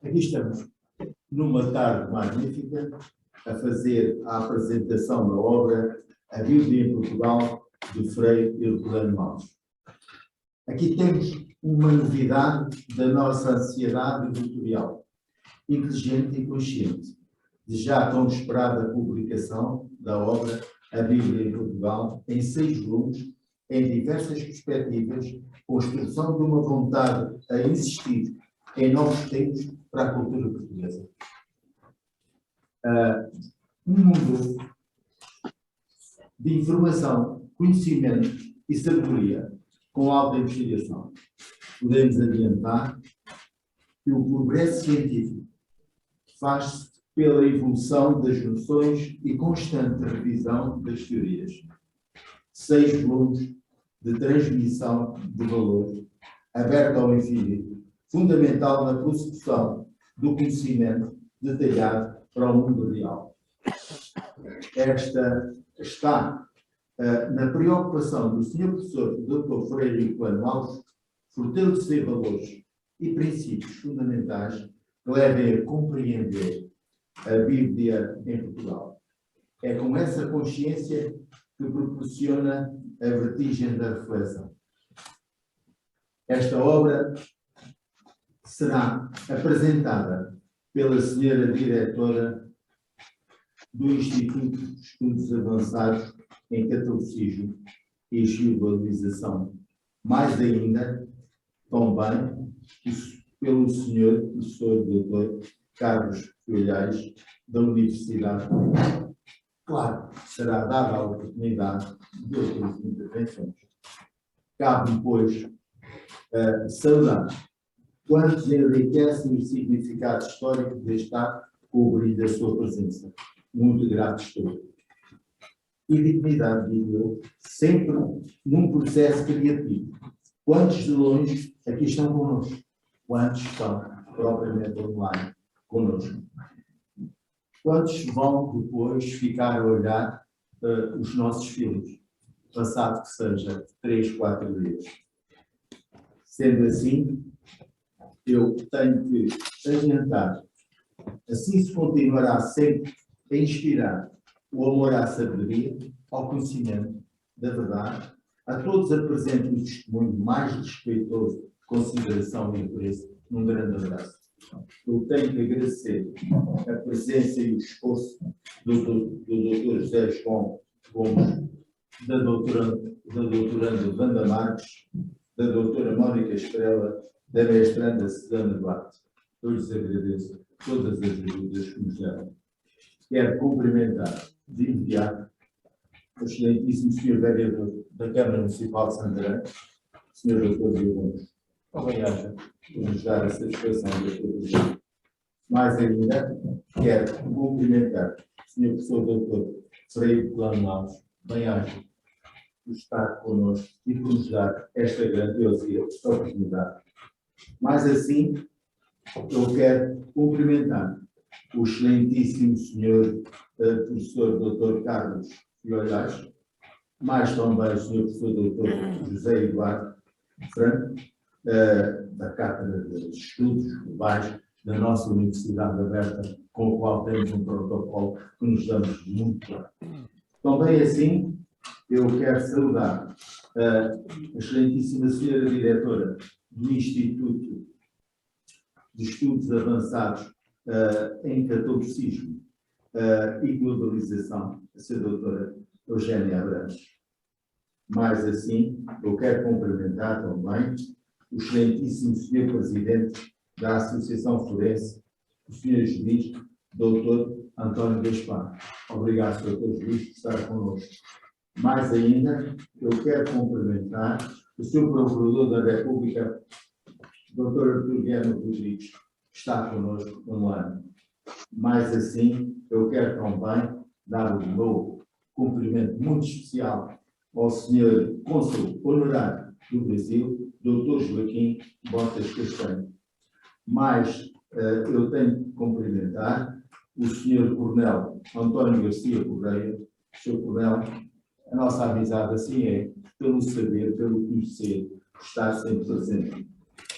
Aqui estamos, numa tarde magnífica, a fazer a apresentação da obra A Bíblia em Portugal, de Frei Herculano Alves. Aqui temos uma novidade da nossa ansiedade editorial, inteligente e consciente, de já tão esperada publicação da obra A Bíblia em Portugal, em 6 volumes, em diversas perspectivas, construção de uma vontade a insistir em novos tempos para a cultura portuguesa. Um mundo de informação, conhecimento e sabedoria com alta investigação. Podemos adiantar que o progresso científico faz-se pela evolução das noções e constante revisão das teorias. 6 volumes de transmissão de valor, aberto ao infinito, fundamental na consecução do conhecimento detalhado para o mundo real. Esta está na preocupação do Sr. Professor Dr. Frei Herculano Alves fortalecer valores e princípios fundamentais que levem a compreender a Bíblia em Portugal. É com essa consciência que proporciona a vertigem da reflexão. Esta obra será apresentada pela senhora diretora do Instituto de Estudos Avançados em Catolicismo e Geoglobalização. Mais ainda, também, pelo senhor professor Dr. Carlos Filhais, da Universidade de Portugal. Claro, será dada a oportunidade de outras intervenções. Cabe-me, pois, saudar quantos enriquecem o significado histórico deste ato com o brilho da sua presença. Muito grato estou. E dignidade, digo eu, sempre num processo criativo. Quantos de longe aqui estão connosco? Quantos estão propriamente online connosco? Quantos vão depois ficar a olhar os nossos filhos, passado que seja 3, 4 dias? Sendo assim, eu tenho que adiantar, assim se continuará sempre a inspirar o amor à sabedoria, ao conhecimento da verdade, a todos apresento um testemunho mais respeitoso, de consideração e apreço, num grande abraço. Eu tenho que agradecer a presença e o esforço do Dr. José João Gomes, da doutoranda Wanda Marques, da doutora Mónica Estrela, da mestranda Susana Duarte. Eu lhes agradeço todas as ajudas que nos deram. Quero cumprimentar de imediato o excelentíssimo Sr. Vereador da Câmara Municipal de Santarém, Sr. Dr. Diogo Bem-aja, por nos dar a satisfação da sua presença. Mais ainda, quero cumprimentar o Sr. Professor Dr. Frei Herculano Alves, Bem-aja, por estar connosco e por nos dar esta grandiosa oportunidade. Mas assim, eu quero cumprimentar o excelentíssimo Sr. Professor Dr. Carlos Filhais, mais também o Sr. Professor Dr. José Eduardo Franco, da Cátedra de Estudos Globais da nossa Universidade Aberta, com o qual temos um protocolo que nos damos muito bem. Também assim, eu quero saudar a excelentíssima senhora diretora do Instituto de Estudos Avançados em Catolicismo e Globalização, a sra. Doutora Eugénia Abrantes. Mais assim, eu quero cumprimentar também o excelentíssimo senhor Presidente da Associação Forense, o senhor Juiz, Dr. António Gaspar. Obrigado, Dr. Juiz, por estar connosco. Mais ainda, eu quero cumprimentar o Sr. Procurador da República, Dr. Artur Guilherme Rodrigues, que está connosco online. Mais assim, eu quero também dar o meu cumprimento muito especial ao Sr. Cônsul Honorário do Brasil, Dr. Joaquim Botas Castanho. Mas eu tenho que cumprimentar o Sr. Coronel António Garcia Correia. Sr. Coronel, a nossa amizade assim é, pelo saber, pelo conhecer, estar sempre presente.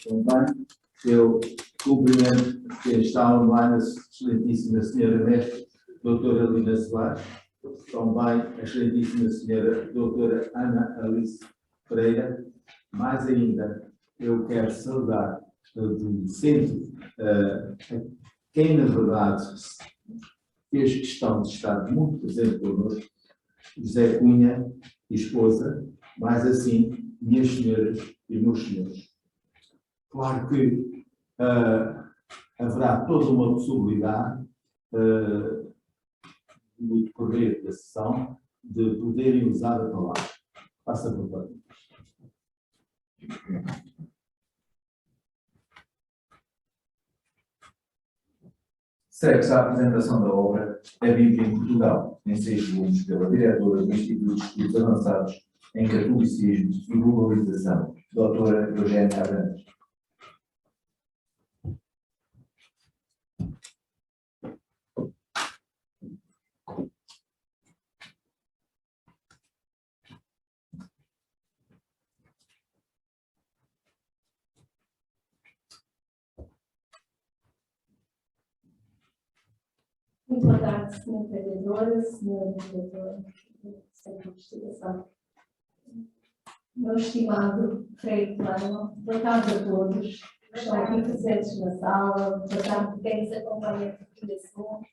Também eu Cumprimento quem está online, a excelentíssima senhora mestre, doutora Lina Soares, também a excelentíssima senhora doutora Ana Alice Pereira. Mais ainda, eu quero saudar do centro quem, na verdade, fez questão de estar muito presente connosco, José Cunha e esposa, mais assim, minhas senhoras e meus senhores. Claro que haverá toda uma possibilidade no decorrer da sessão de poderem usar a palavra. Faça por favor. Segue-se a apresentação da obra A Bíblia em Portugal, em 6 volumes, pela diretora do Instituto de Estudos Avançados em Catolicismo e Globalização, doutora Eugénia Abrantes. Muito boa tarde, senhora vereadora, senhora diretora do Centro de Investigação. Meu estimado Frei Plano, boa tarde a todos que estão aqui presentes na sala, boa tarde a quem nos acompanha por telefone.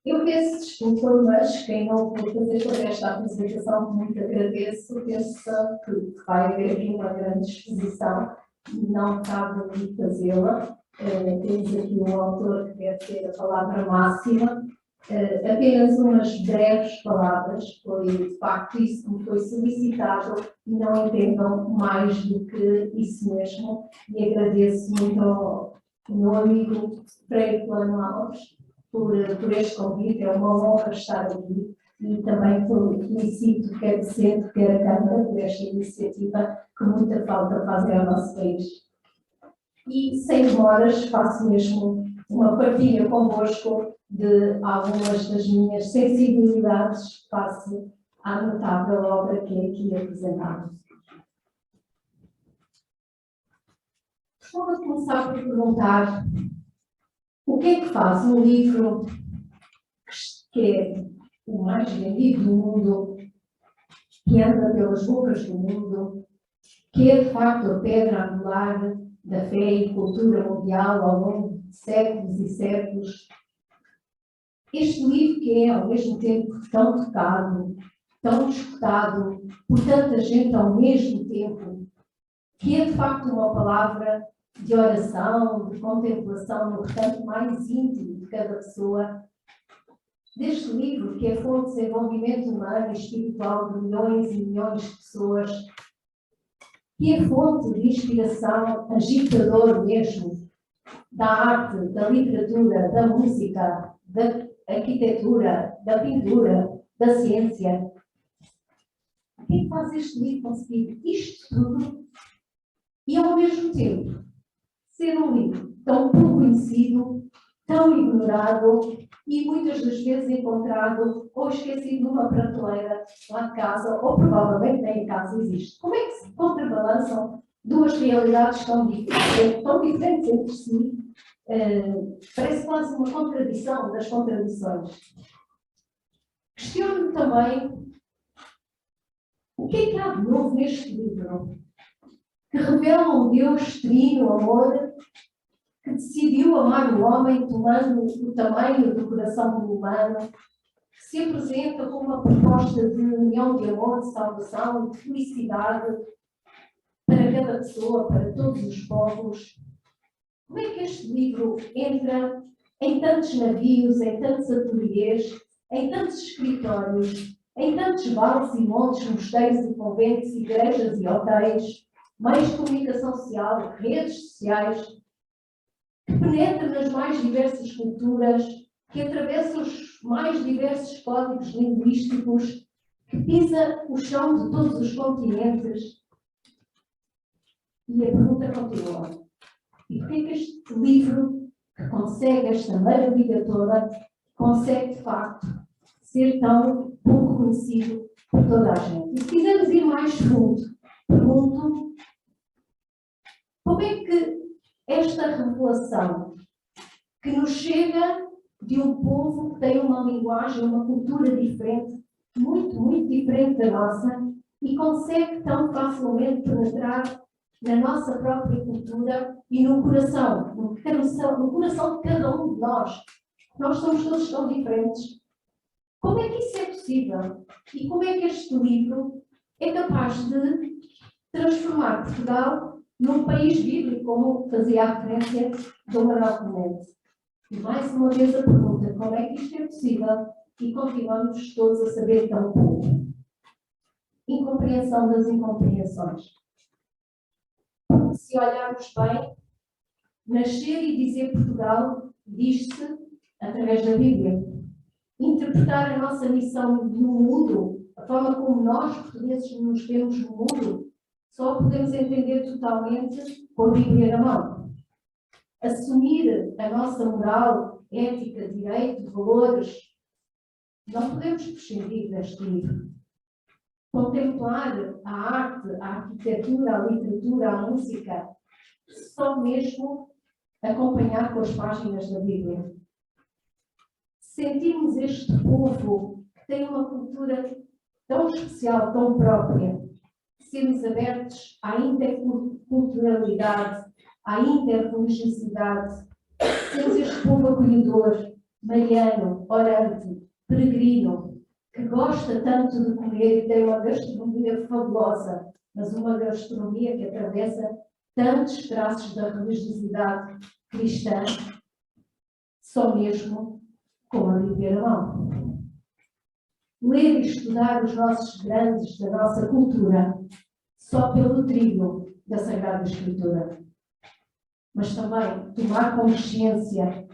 Eu peço desculpa, mas quem não pôde fazer toda esta apresentação, muito agradeço, pensa que vai haver aqui uma grande exposição e não cabe a mim fazê-la. Temos aqui um autor que deve ter a palavra máxima, apenas umas breves palavras, foi de facto isso que me foi solicitado e não entendam mais do que isso mesmo, e agradeço muito ao meu amigo Frei Plano Alves por este convite, é uma honra estar aqui e também felicito quer o Centro, quer a Câmara por esta iniciativa que muita falta fazem ao nosso país. E, sem demoras, faço mesmo uma partilha convosco de algumas das minhas sensibilidades face à notável obra que é aqui apresentada. Gostava de começar por perguntar o que é que faz um livro que é o mais vendido do mundo, que anda pelas bocas do mundo, que é de facto a pedra angular da fé e cultura mundial ao longo de séculos e séculos. Este livro que é, ao mesmo tempo, tão tocado, tão escutado por tanta gente ao mesmo tempo, que é, de facto, uma palavra de oração, de contemplação no recanto mais íntimo de cada pessoa. Deste livro, que é fonte de desenvolvimento humano e espiritual de milhões e milhões de pessoas, que é fonte de inspiração agitador mesmo da arte, da literatura, da música, da arquitetura, da pintura, da ciência. O que é que faz este livro conseguir isto tudo e, ao mesmo tempo, ser um livro tão pouco conhecido, tão ignorado e muitas das vezes encontrado ou esquecido numa prateleira lá de casa, ou provavelmente nem em casa existe? Como é que se contrabalançam duas realidades tão diferentes entre si? Parece quase uma contradição das contradições. Questiono-me também o que é que há de novo neste livro que revela um Deus trino, amor, que decidiu amar o homem tomando o tamanho do coração do humano, que se apresenta como uma proposta de união de amor, de salvação e de felicidade para cada pessoa, para todos os povos. Como é que este livro entra em tantos navios, em tantos ateliês, em tantos escritórios, em tantos vales e montes, mosteiros e conventos, igrejas e hotéis, meios de comunicação social, redes sociais, que penetra nas mais diversas culturas, que atravessa os mais diversos códigos linguísticos, que pisa o chão de todos os continentes? E a pergunta continua. E por que é que este livro, que consegue esta maravilha toda, consegue de facto ser tão pouco conhecido por toda a gente? E se quisermos ir mais fundo, pergunto como é que esta revelação que nos chega de um povo que tem uma linguagem, uma cultura diferente, muito, muito diferente da nossa, e consegue tão facilmente penetrar na nossa própria cultura e no coração de cada um de nós. Nós somos todos tão diferentes. Como é que isso é possível? E como é que este livro é capaz de transformar Portugal num país bíblico, como fazia a referência do Manuel Clemente? E mais uma vez a pergunta, como é que isto é possível? E continuamos todos a saber tão pouco. Incompreensão das incompreensões. Se olharmos bem, nascer e dizer Portugal diz-se através da Bíblia. Interpretar a nossa missão no mundo, a forma como nós, portugueses, nos vemos no mundo, só podemos entender totalmente com a Bíblia na mão. Assumir a nossa moral, ética, direito, valores, não podemos prescindir deste livro. Contemplar a arte, a arquitetura, a literatura, a música, só mesmo acompanhar com as páginas da Bíblia. Sentirmos este povo que tem uma cultura tão especial, tão própria, sermos abertos à interculturalidade, à interreligiosidade, sermos este povo acolhedor, mariano, orante, peregrino, que gosta tanto de comer e tem uma gastronomia fabulosa, mas uma gastronomia que atravessa tantos traços da religiosidade cristã, só mesmo com a Bíblia na mão. Ler e estudar os nossos grandes da nossa cultura só pelo trilho da Sagrada Escritura. Mas também tomar consciência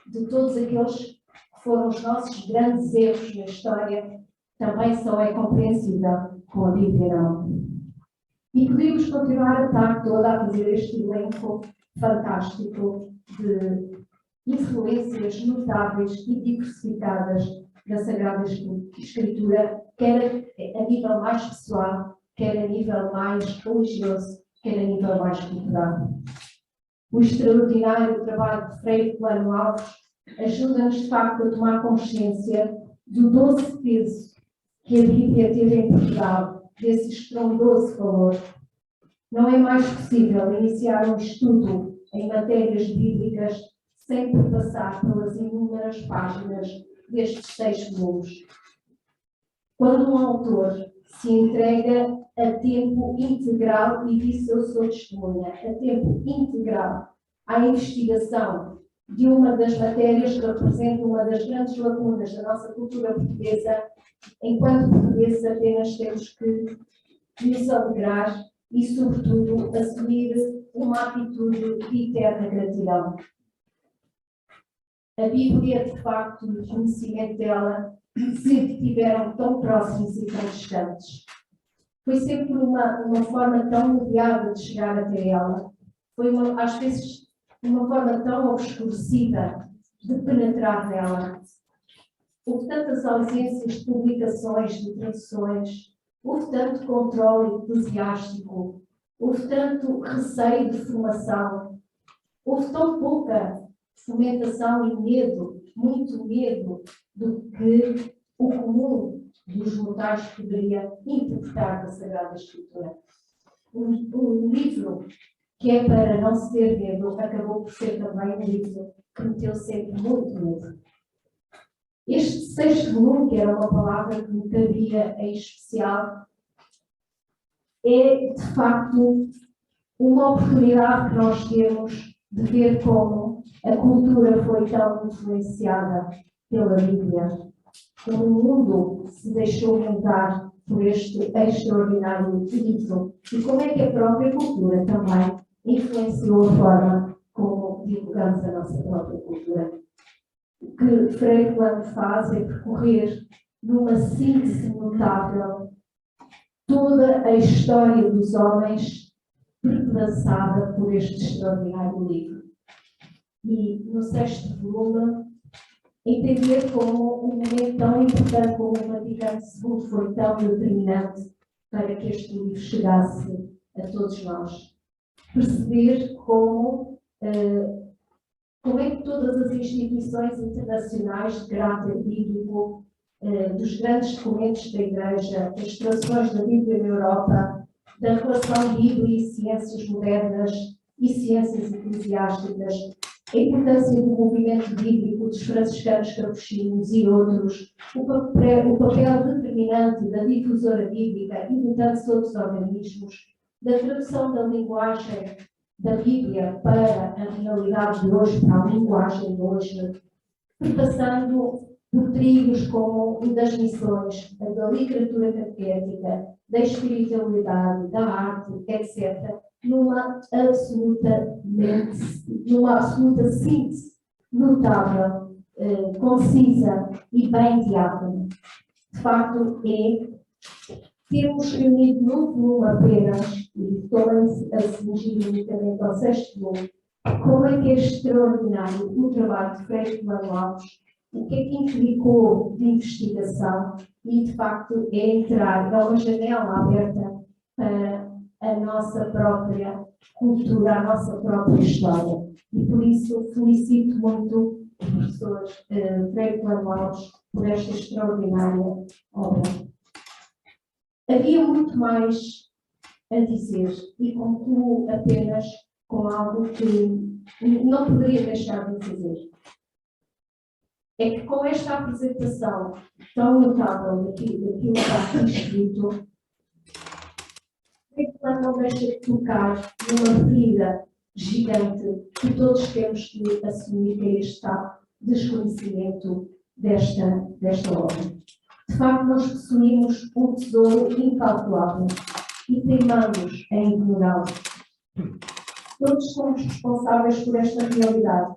de todos aqueles que foram os nossos grandes erros na história, também só é compreensível com a Bíblia na mão. E podemos continuar a tarde toda a fazer este elenco fantástico de influências notáveis e diversificadas da Sagrada Escritura, quer a nível mais pessoal, quer a nível mais religioso, quer a nível mais cultural. O extraordinário trabalho de Frei Plano Alves ajuda-nos, de facto, a tomar consciência do doce peso que a Bíblia teve em Portugal, desse estrondoso valor. Não é mais possível iniciar um estudo em matérias bíblicas sem passar pelas inúmeras páginas destes 6 volumes. Quando um autor se entrega a tempo integral, e disso eu sou testemunha, a tempo integral à investigação de uma das matérias que representa uma das grandes lacunas da nossa cultura portuguesa, enquanto portugueses apenas temos que nos alegrar e, sobretudo, assumir uma atitude de eterna gratidão. A Bíblia, de facto, e o conhecimento dela sempre estiveram tão próximos e tão distantes. Foi sempre uma forma tão mediada de chegar até ela. Foi, às vezes, uma forma tão obscurecida de penetrar nela. Houve tantas ausências de publicações, de traduções, houve tanto controle eclesiástico, houve tanto receio de formação, houve tão pouca fomentação e medo, muito medo, do que o comum dos mortais poderia interpretar da Sagrada Escritura. Um livro que é para não se ter medo, acabou por ser também um livro que meteu sempre muito medo. Este 6º volume, que era uma palavra que me cabia em especial, é, de facto, uma oportunidade que nós temos de ver como a cultura foi tão influenciada pela Bíblia, como o mundo se deixou mudar por este extraordinário livro, e como é que a própria cultura também influenciou a forma como divulgamos a nossa própria cultura. O que Frei Plano faz é percorrer, numa síntese notável, toda a história dos homens perpedaçada por este extraordinário livro. E no 6º volume, entender como um momento tão importante como o Vaticano II foi tão determinante para que este livro chegasse a todos nós. Perceber como como é que todas as instituições internacionais de caráter bíblico, dos grandes documentos da Igreja, das traduções da Bíblia na Europa, da relação Bíblia e ciências modernas e ciências eclesiásticas, a importância do movimento bíblico dos franciscanos capuchinhos e outros, o papel determinante da difusora bíblica e de tantos outros organismos, da tradução da linguagem da Bíblia para a realidade de hoje, para a linguagem de hoje, passando por trilhos como o das missões, da literatura catequética, da espiritualidade, da arte, etc., numa absoluta síntese notável, concisa e bem diáfana. De facto, temos reunido num volume apenas, e estou a cingir unicamente ao 6º volume, como é que é extraordinário o trabalho de Frei Mano Alves, o que é que implicou de investigação e, de facto, é entrar, é uma janela aberta para a nossa própria cultura, a nossa própria história. E por isso felicito muito o professor Frei Mano Alves por esta extraordinária obra. Havia muito mais a dizer e concluo apenas com algo que não poderia deixar de dizer. É que com esta apresentação tão notável daquilo que está aqui escrito, não deixa de tocar numa ferida gigante que todos temos que assumir, que é este desconhecimento desta obra. De facto, nós possuímos um tesouro incalculável e teimamos em ignorá-lo. Todos somos responsáveis por esta realidade,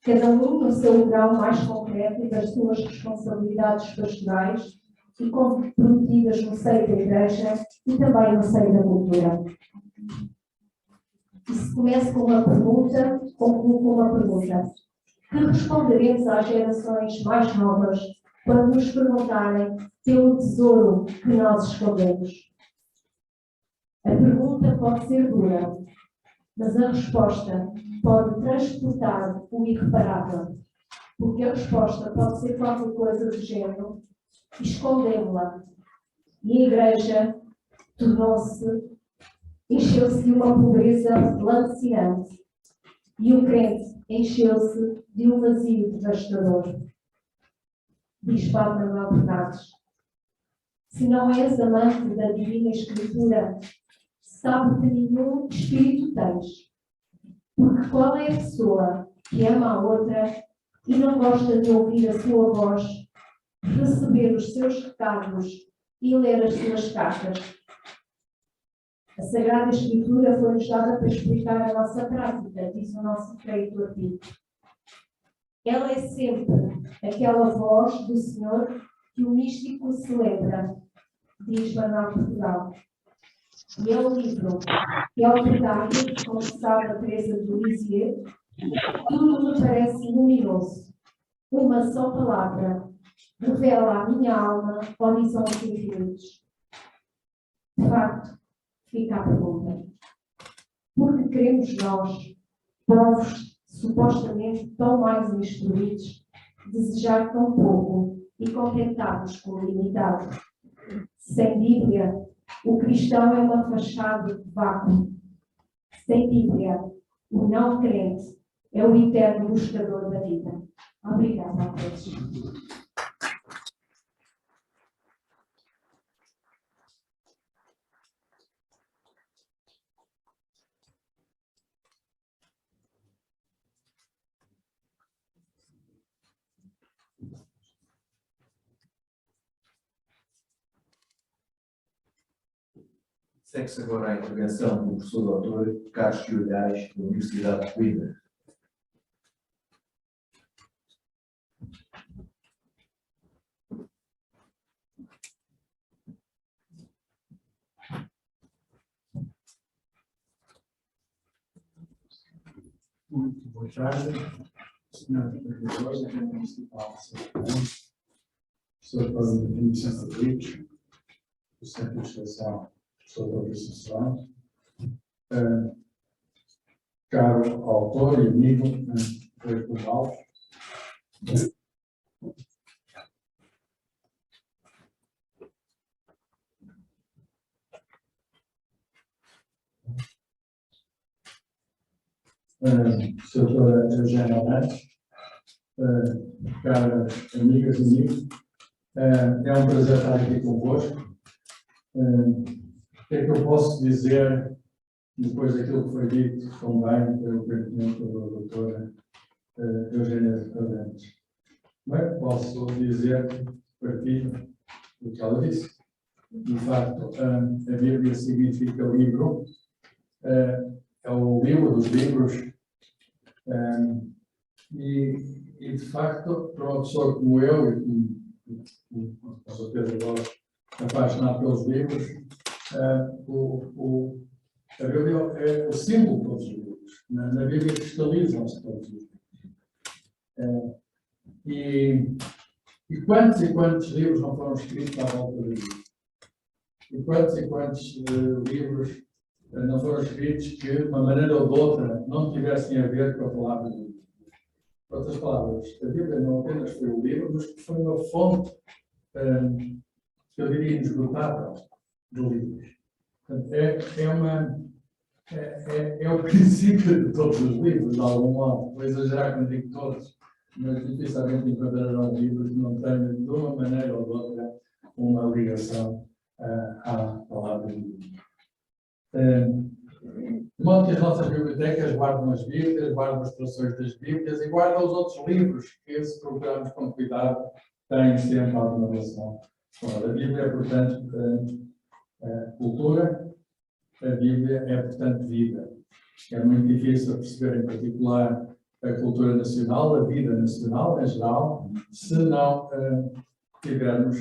cada um no seu grau mais concreto e das suas responsabilidades pastorais e comprometidas no seio da Igreja e também no seio da cultura. E se começa com uma pergunta, concluo com uma pergunta. Que responderemos às gerações mais novas quando nos perguntarem pelo tesouro que nós escondemos? A pergunta pode ser dura, mas a resposta pode transportar o irreparável, porque a resposta pode ser qualquer coisa do género: escondemos-la. E a Igreja encheu-se de uma pobreza lacerante, e o crente encheu-se de um vazio devastador. Diz Padre Manuel Bernardes: se não és amante da Divina Escritura, sabe que nenhum espírito tens. Porque qual é a pessoa que ama a outra e não gosta de ouvir a sua voz, receber os seus recados e ler as suas cartas? A Sagrada Escritura foi-nos dada para explicar a nossa prática, diz o nosso Frei do Artigo. Ela é sempre aquela voz do Senhor que o místico celebra, diz Manuel Portugal. E é o livro que é o pecado, como sabe a Teresa de Lisieux, tudo me parece luminoso. Uma só palavra revela à minha alma horizontes infinitos. De facto, fica a pergunta: por que queremos nós, povos supostamente tão mais instruídos, desejar tão pouco e contentar-nos com o limitado? Sem Bíblia, o cristão é uma fachada de vácuo. Sem Bíblia, o não crente é o eterno buscador da vida. Obrigada a todos. Segue-se agora a intervenção do professor doutor Carlos Olhais, da Universidade de Coimbra. Muito boa tarde, senhor professor da Câmara Municipal de São Paulo, professor Cláudio Vicente Rodrigues, do Centro de Administração, professor Fabrício Soares. caro autor e amigo, Freire Alves. Doutora Eugénia Arantes, caras amigas e amigos, é um prazer estar aqui convosco. O que é que eu posso dizer depois daquilo que foi dito também pelo presidente da doutora Eugénia Arantes? Bem, posso dizer que partilho do que ela disse. De facto, a Bíblia significa livro, é o livro dos livros, e de facto, para uma pessoa como eu, e com certeza agora apaixonado pelos livros, a Bíblia é o símbolo de todos os livros. Na Bíblia cristalizam-se todos os livros. E quantos livros não foram escritos à volta da Bíblia? E quantos livros não foram escritos que, de uma maneira ou de outra, não tivessem a ver com a palavra de Deus? Por outras palavras, a Bíblia não apenas foi o livro, mas que foi uma fonte, que eu diria, inesgotável de livros. Portanto, é o princípio de todos os livros, de algum modo. Vou exagerar quando digo todos, mas dificilmente encontrarão livros que não tenham, de uma maneira ou de outra, uma ligação à palavra de Deus. De modo que as nossas bibliotecas guardam as Bíblias, guardam as traduções das Bíblias e guardam os outros livros que, se procurarmos com cuidado, têm sempre alguma relação com ela. A Bíblia é, portanto, cultura, a Bíblia é, portanto, vida. É muito difícil perceber, em particular, a cultura nacional, a vida nacional, em geral, se não estivermos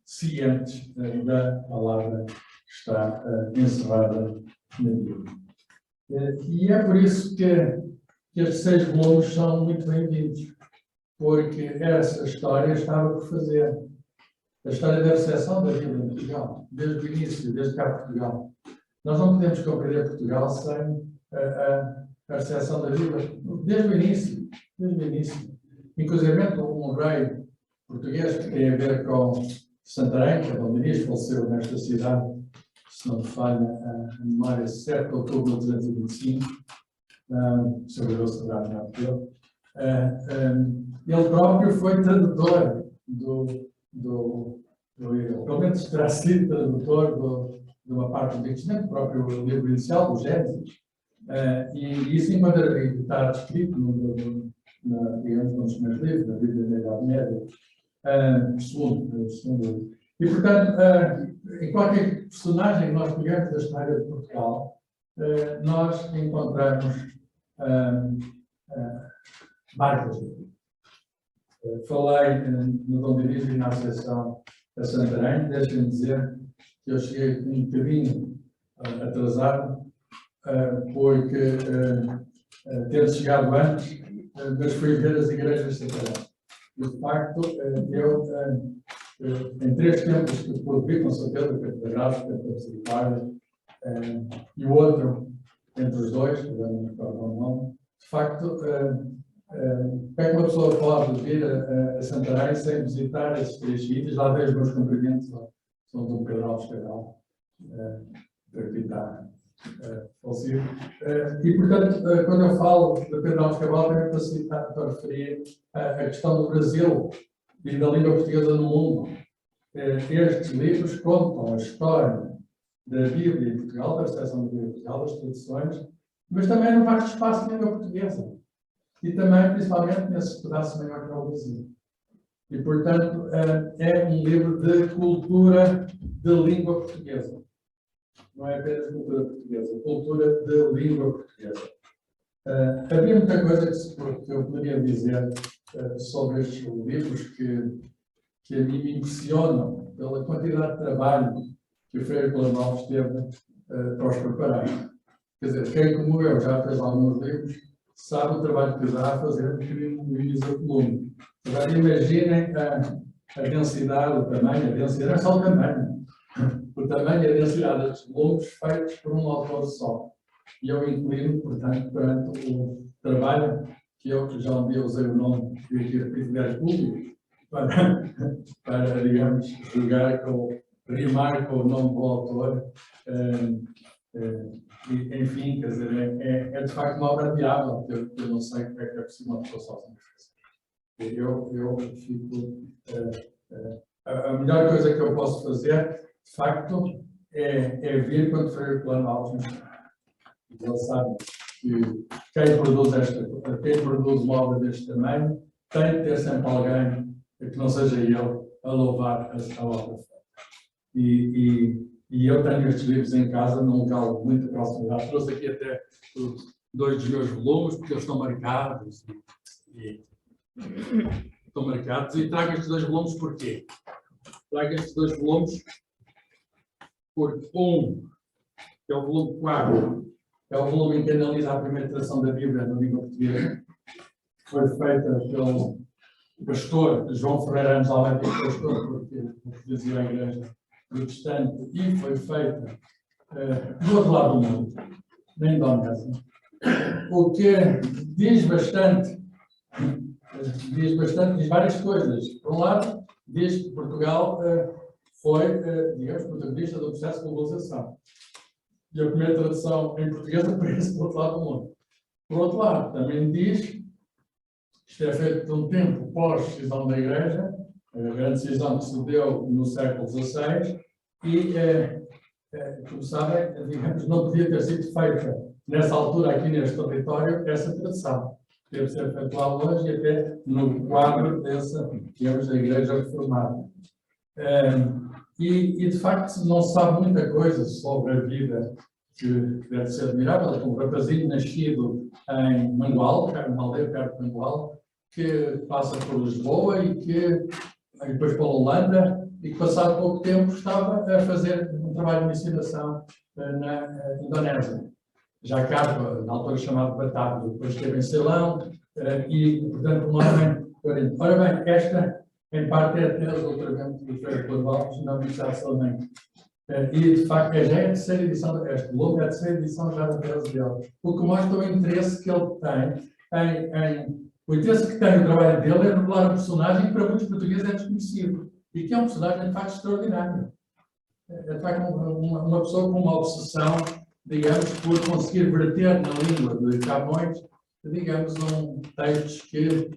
cientes da palavra que está encerrada na Bíblia. E é por isso que estes 6 volumes são muito bem-vindos, porque essa história estava por fazer. A história da recepção da Bíblia em Portugal, desde o início, desde cá Portugal. Nós não podemos compreender Portugal sem a recepção da Bíblia, desde o início, desde o início. Inclusive, um rei português que tem a ver com Santarém, que é onde Dias faleceu nesta cidade, se não me falha a memória, 7 de outubro de 225, sobre o sagrado melhor que ele próprio foi tradutor pelo menos terá sido tradutor de uma parte do Antigo Testamento, do próprio livro inicial, do Gênesis, e isso está descrito digamos, num dos primeiros livros, na Bíblia da Idade Média, segundo. E, portanto, em qualquer personagem que nós pegamos da história de Portugal, nós encontramos marcas. Falei no Dom Dinis e na Associação a Santarém. Deixem-me dizer que eu cheguei um bocadinho atrasado, porque tendo chegado antes, mas fui ver as igrejas de Santarém. E, de facto, em 3 tempos que pude vir, com certeza, que é da Graça, que é da Misericórdia, e o outro, entre os dois, que eu não me recordo o nome, de facto, como é que uma pessoa pode vir a Santarém sem visitar esses 3 sítios? Lá vejo os meus cumprimentos, são do Pedro Alves Cabral, que aqui está falecido. E, portanto, quando eu falo de Pedro Alves Cabral, também para referir a questão do Brasil e da língua portuguesa no mundo. Estes livros contam a história da Bíblia em Portugal, da recepção da Bíblia em Portugal, das traduções, mas também no vasto espaço de língua portuguesa. E também, principalmente, nesse pedaço maior que é o Brasil. E, portanto, é um livro de cultura de língua portuguesa. Não é apenas cultura portuguesa, cultura de língua portuguesa. Havia muita coisa que eu poderia dizer sobre estes livros que a mim me impressionam pela quantidade de trabalho que o Freire Alves teve para os preparar. Quer dizer, quem como eu já fez alguns livros, sabe o trabalho que dá a fazer um pequenino volume. Agora imaginem a densidade, o tamanho, a densidade, não é só o tamanho e a densidade destes volumes feitos por um autor só. e eu incluí-me, portanto, perante o trabalho que eu, que já um dia usei o nome de atividade pública, para, digamos, rimar com o nome do autor. E, enfim, quer dizer, é de facto uma obra admirável, que eu não sei como é que é possível uma pessoa sozinha fazer. Eu fico. A melhor coisa que eu posso fazer, de facto, é vir quando for o plano alto. Ele sabe que quem produz uma obra deste tamanho tem que ter sempre alguém que não seja ele a louvar a obra feita. E eu tenho estes livros em casa num local muito próximo. Já trouxe aqui até 2 dos meus volumes, porque eles estão marcados. Estão marcados. E trago estes 2 volumes porquê? Trago estes 2 volumes porque que é o volume 4, é o volume em que analisa a primeira tradução da Bíblia na língua portuguesa, que foi feita pelo pastor João Ferreira Anos Almeida, pastor, porque pertencia à igreja protestante, e foi feita do outro lado do mundo, na Indonésia. O que diz bastante, diz várias coisas. Por um lado, diz que Portugal foi, digamos, protagonista do processo de globalização. E a primeira tradução em português aparece do outro lado do mundo. Por outro lado, também diz que isto é feito de um tempo pós-cisão da Igreja, a grande cisão que se deu no século XVI, e, como sabem, digamos, não podia ter sido feita nessa altura, aqui neste território, essa tradução. Teve de ser feita lá longe e até no quadro dessa, digamos, da Igreja Reformada. E, de facto, não se sabe muita coisa sobre a vida, que deve ser admirável, como um rapazinho nascido em Mangual, que é uma aldeia perto de Mangual, que passa por Lisboa e depois pela Holanda, e que passado pouco tempo estava a fazer um trabalho de ensinação na Indonésia. Já cá, na altura chamado Batavia, depois esteve em Ceilão, e, portanto, um homem. Ora bem, esta, em parte, é a tese do doutoramento do Freire Corvalves na Universidade de Salamanca. E, de facto, já é a terceira edição, este volume é a terceira edição já da tese dele, o que mostra o interesse que ele tem o interesse que tem no trabalho dele é revelar um personagem que para muitos portugueses é desconhecido e que é um personagem de facto extraordinário. É de facto uma pessoa com uma obsessão, digamos, por conseguir verter na língua de Camões, digamos, textos que,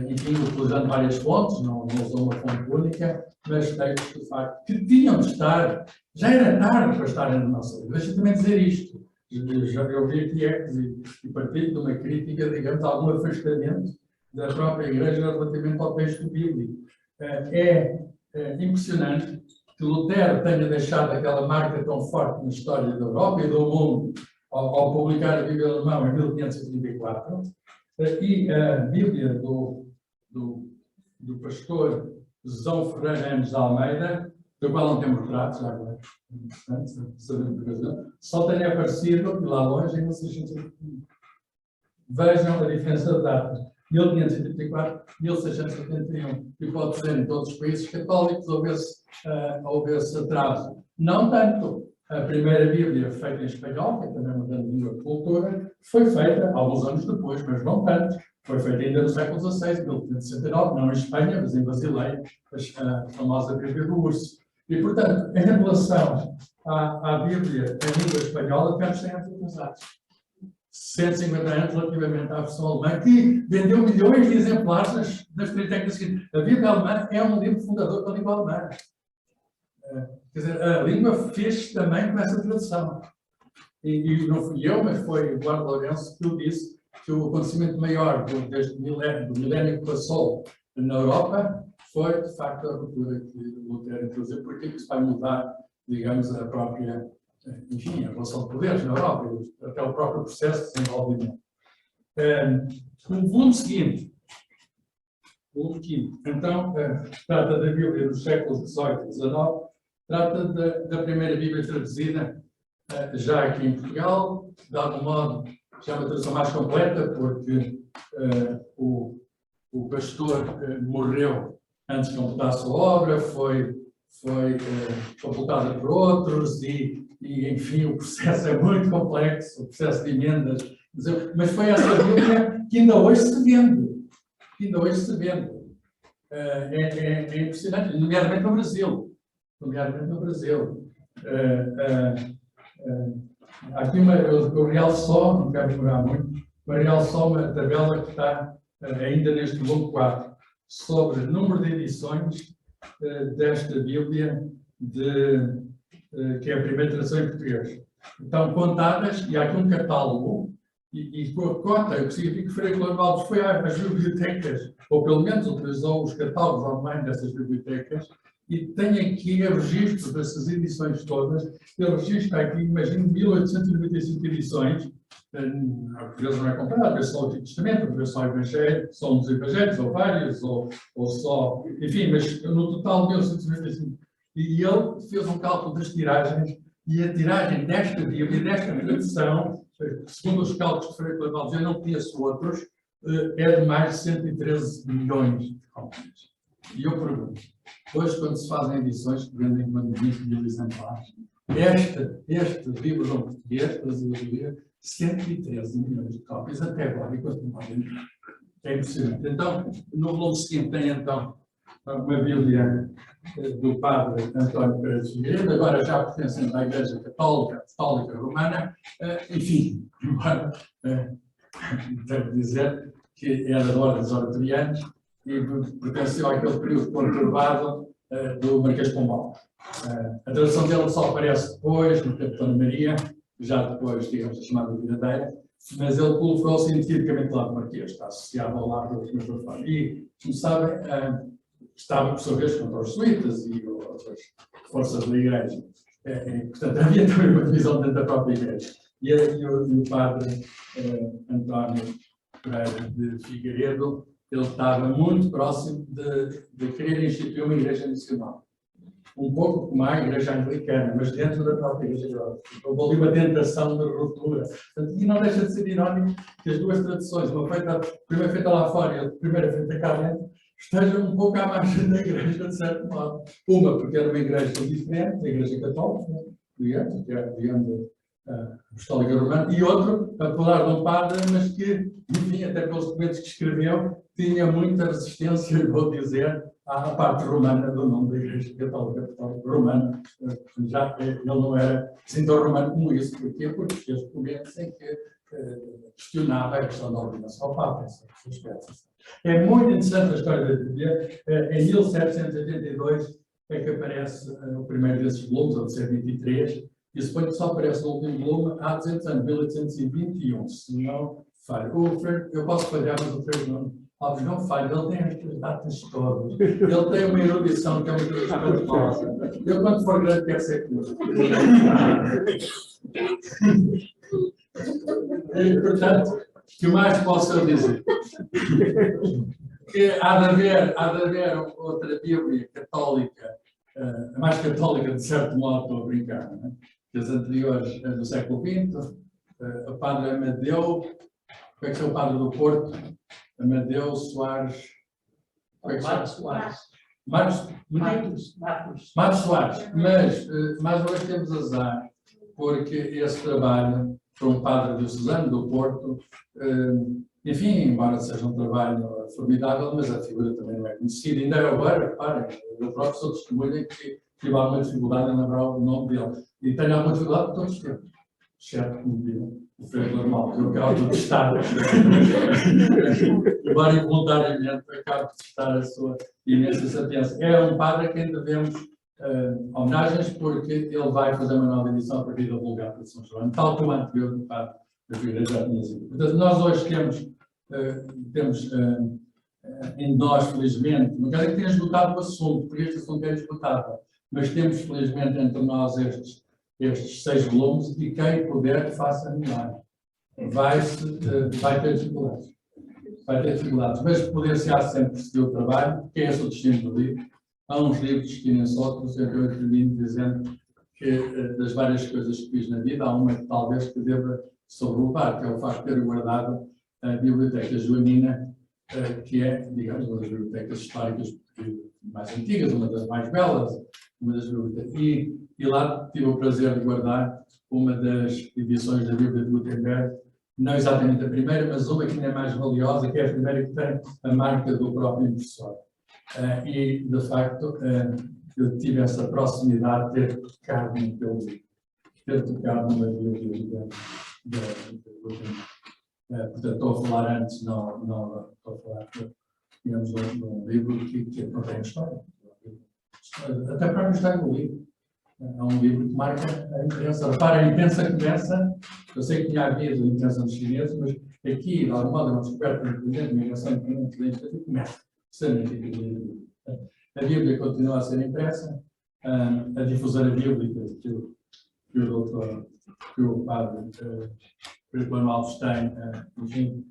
enfim, utilizando várias fontes, não usou uma fonte única, mas textos de facto que tinham de estar, já era tarde para estarem na nossa língua. Deixa-me também dizer isto. Eu vi aqui e partilho de uma crítica, digamos, de algum afastamento da própria Igreja relativamente ao texto bíblico. É impressionante que Lutero tenha deixado aquela marca tão forte na história da Europa e do mundo ao publicar a Bíblia alemã em 1534, e a Bíblia do pastor João Ferreira Anos de Almeida, do qual não temos retratos, já agora, só tenha aparecido lá longe em 1631. Vejam a diferença de datas. 1534, 1671. E pode ser em todos os países católicos houve esse atraso. Não tanto. A primeira Bíblia feita em espanhol, que é também uma grande língua de cultura, foi feita alguns anos depois, mas não tanto. Foi feita ainda no século XVI, 1569, não em Espanha, mas em Basileia, a famosa Bíblia do Urso. E, portanto, em relação à Bíblia em língua espanhola, temos 100 anos atrasados. 150 anos relativamente à versão alemã, que vendeu milhões de exemplares nas 30 décadas seguintes. A Bíblia alemã é um livro fundador da língua alemã. Quer dizer, a língua fez também com essa tradução. E não fui eu, mas foi o Eduardo Lourenço que o disse, que o acontecimento maior desde do milénio que passou na Europa foi, de facto, a ruptura que Lutero introduziu, porque isso vai mudar, digamos, a própria, enfim, a relação de poderes na Europa, até o próprio processo de desenvolvimento. O volume seguinte, então, trata da Bíblia dos séculos XVIII e XIX, trata da primeira Bíblia traduzida já aqui em Portugal, de algum modo, já é uma tradução mais completa, porque o pastor morreu antes de completar a sua obra, foi completada por outros, e enfim, o processo é muito complexo, o processo de emendas, mas foi essa Bíblia que ainda hoje se vende, É impressionante, nomeadamente no Brasil, Aqui eu realço só, não quero demorar muito, mas realço só uma tabela que está ainda neste volume 4, sobre o número de edições desta Bíblia, que é a primeira tradução em português. Estão contadas, e há aqui um catálogo, e com a cota, o que significa que Frei Clodoaldo foi às bibliotecas, ou pelo menos utilizou os catálogos online dessas bibliotecas, e tem aqui o registro dessas edições todas. Ele registra aqui, imagino, 1895 edições. Às vezes não é comparado, às vezes só o Antigo Testamento, às vezes só o Evangelho, só um dos Evangelhos, ou vários, ou só. Enfim, mas no total 1895. E ele fez um cálculo das tiragens, e a tiragem desta Bíblia, desta tradução, segundo os cálculos de Frei Clodoaldo, eu não conheço outros, é de mais de 113 milhões de cópias. E eu pergunto, hoje, quando se fazem edições que vendem quando 20.000 exemplares, este livro em português, brasileiro, 113 milhões de cópias até agora, e continua a vender. É impressionante. Então, no volume seguinte tem então uma Bíblia do padre António Pereira de Figueiredo, agora já pertencente à Igreja Católica Romana, enfim, devo dizer que era da Ordem dos Oratorianos e pertenceu àquele período conturbado do Marquês de Pombal. A tradução dele só aparece depois, no tempo de Dona Maria, já depois, digamos, a chamada Viradeira, mas ele colocou-se cientificamente lá do Marquês, está associado ao lado da mesma forma. E, como sabem, estava, por sua vez, contra os jesuítas e outras forças da Igreja. Portanto, havia também uma divisão dentro da própria Igreja. E o padre António Pereira de Figueiredo, ele estava muito próximo de querer instituir uma igreja nacional. Um pouco como a igreja anglicana, mas dentro da própria igreja. Houve ali uma tentação de ruptura. E não deixa de ser irónico que as duas traduções, uma primeira feita lá fora e a primeira feita cá dentro, estejam um pouco à margem da igreja, de certo modo. Uma, porque era uma igreja diferente, a igreja católica, digamos, que é, digamos, apostólica romana, e outro, a falar de um padre, mas que, enfim, até pelos documentos que escreveu, tinha muita resistência, vou dizer, à parte romana do nome da Igreja Católica Apostólica Romana. Já ele não era assim tão romano como isso. Porquê? Porque fez documentos em que questionava a questão da ordenação ao Papa, essa espécie. É muito interessante a história da Bíblia. Em 1782 é que aparece o primeiro desses volumes, ou de ser 23, e suponho que só aparece no último volume há 200 anos, 1821, se não falha. Eu posso falhar, mas o Freire não falha, ele tem estas datas todas. Ele tem uma erudição que é uma erudição nossa. Eu, quando for grande, quero ser curto. E, portanto, o que mais posso eu dizer? Que há de haver outra Bíblia católica, a mais católica, de certo modo, estou a brincar, não é? Que as anteriores do século V, o padre Amadeu, como é que é o padre do Porto? Amadeu Soares. Marcos Soares. Marcos Soares. Mas mais hoje temos azar, porque esse trabalho, para um padre diocesano do Porto, enfim, embora seja um trabalho formidável, mas a figura também não é conhecida. Ainda agora, reparem, eu próprio sou testemunha que tive alguma dificuldade em lembrar o nome dele. E tenho alguma dificuldade por todos os tempos. Certo, como digo, o Freire normal, que eu acabo de testar. Embora involuntariamente, acabo de testar a sua imensa sapiência. É um padre a quem devemos homenagens, porque ele vai fazer uma nova edição a partir da Vulgata de São João, tal como a anterior do padre da Figueiredo já tinha sido. Portanto, nós hoje temos em nós, felizmente, não quero que tenha esgotado o assunto, porque este assunto é esgotável, mas temos, felizmente, entre nós estes 6 volumes, e quem puder que faça milagre. Vai ter dificuldades. Mas poder-se-á sempre seguir o trabalho, que é esse o destino do livro. Há uns livros que destinem-se outros, então eu termino dizendo que das várias coisas que fiz na vida, há uma que talvez que deva sobrelevar, que é o facto de ter guardado a Biblioteca Joanina, que é, digamos, uma das bibliotecas históricas mais antigas, uma das mais belas, uma das bibliotecas. E lá tive o prazer de guardar uma das edições da Bíblia de Gutenberg, não exatamente a primeira, mas uma que ainda é mais valiosa, que é a primeira que tem a marca do próprio impressor. E, de facto, eu tive essa proximidade de ter tocado naquele livro, ter tocado numa Bíblia de Gutenberg. Portanto, estou a falar antes, não estou a falar tínhamos um livro que contém história. Até para nos dar o livro. É um livro que marca a imprensa. Repara, a imprensa começa, eu sei que tinha havido a imprensa dos chineses, mas aqui, de algum modo, uma descoberta independente, uma invenção independente, começa a Bíblia continua a ser impressa, a difusão bíblica que o padre Filipe Alves tem, enfim,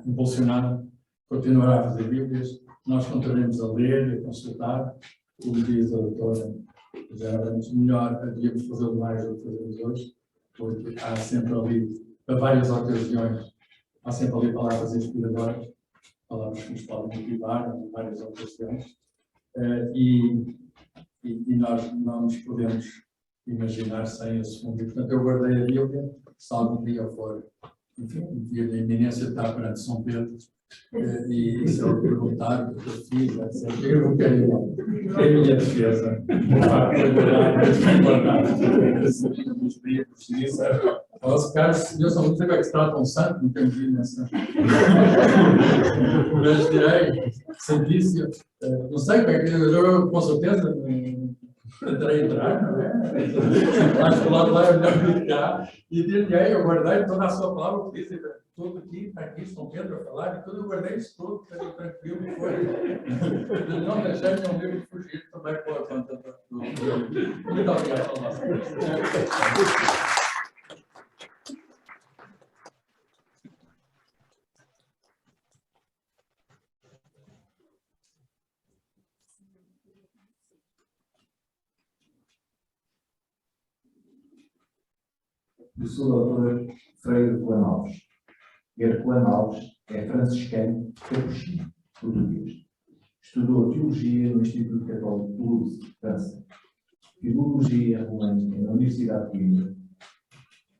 impulsionado, continuará a fazer Bíblias. Nós continuaremos a ler e a consultar, como diz a doutora, já éramos melhor, havíamos fazer mais do que fazemos hoje, porque há sempre ali, para várias ocasiões, há sempre ali palavras inspiradoras, palavras que nos podem motivar em várias ocasiões, e nós não nos podemos imaginar sem esse fundo. Portanto, eu guardei a Bíblia, se algum dia for, enfim, um dia da iminência de estar perante São Pedro, e se ele perguntar o que eu fiz, etc., eu não quero ir. É a minha defesa. O facto de guardar os livros, isso é. Nosso caro senhor, são muitos que se tratam santo, não temos ido nessa. Mas direi, santíssimo, não sei, eu com certeza tentarei entrar, não é? Acho que logo lá é melhor do que cá. E direi, eu guardei toda a sua palavra, o que disse, tudo aqui, está aqui, São Pedro a falar, e tudo, eu guardei isso tudo, tranquilo, e foi. Não deixei nenhum livro fugir também com a conta do. Muito obrigado pela nossa presença. Professor doutor Frei Herculano Alves. Herculano Alves é franciscano capuchinho, português. Estudou Teologia no Instituto Católico de Toulouse, França. Filologia Românica na Universidade de Coimbra.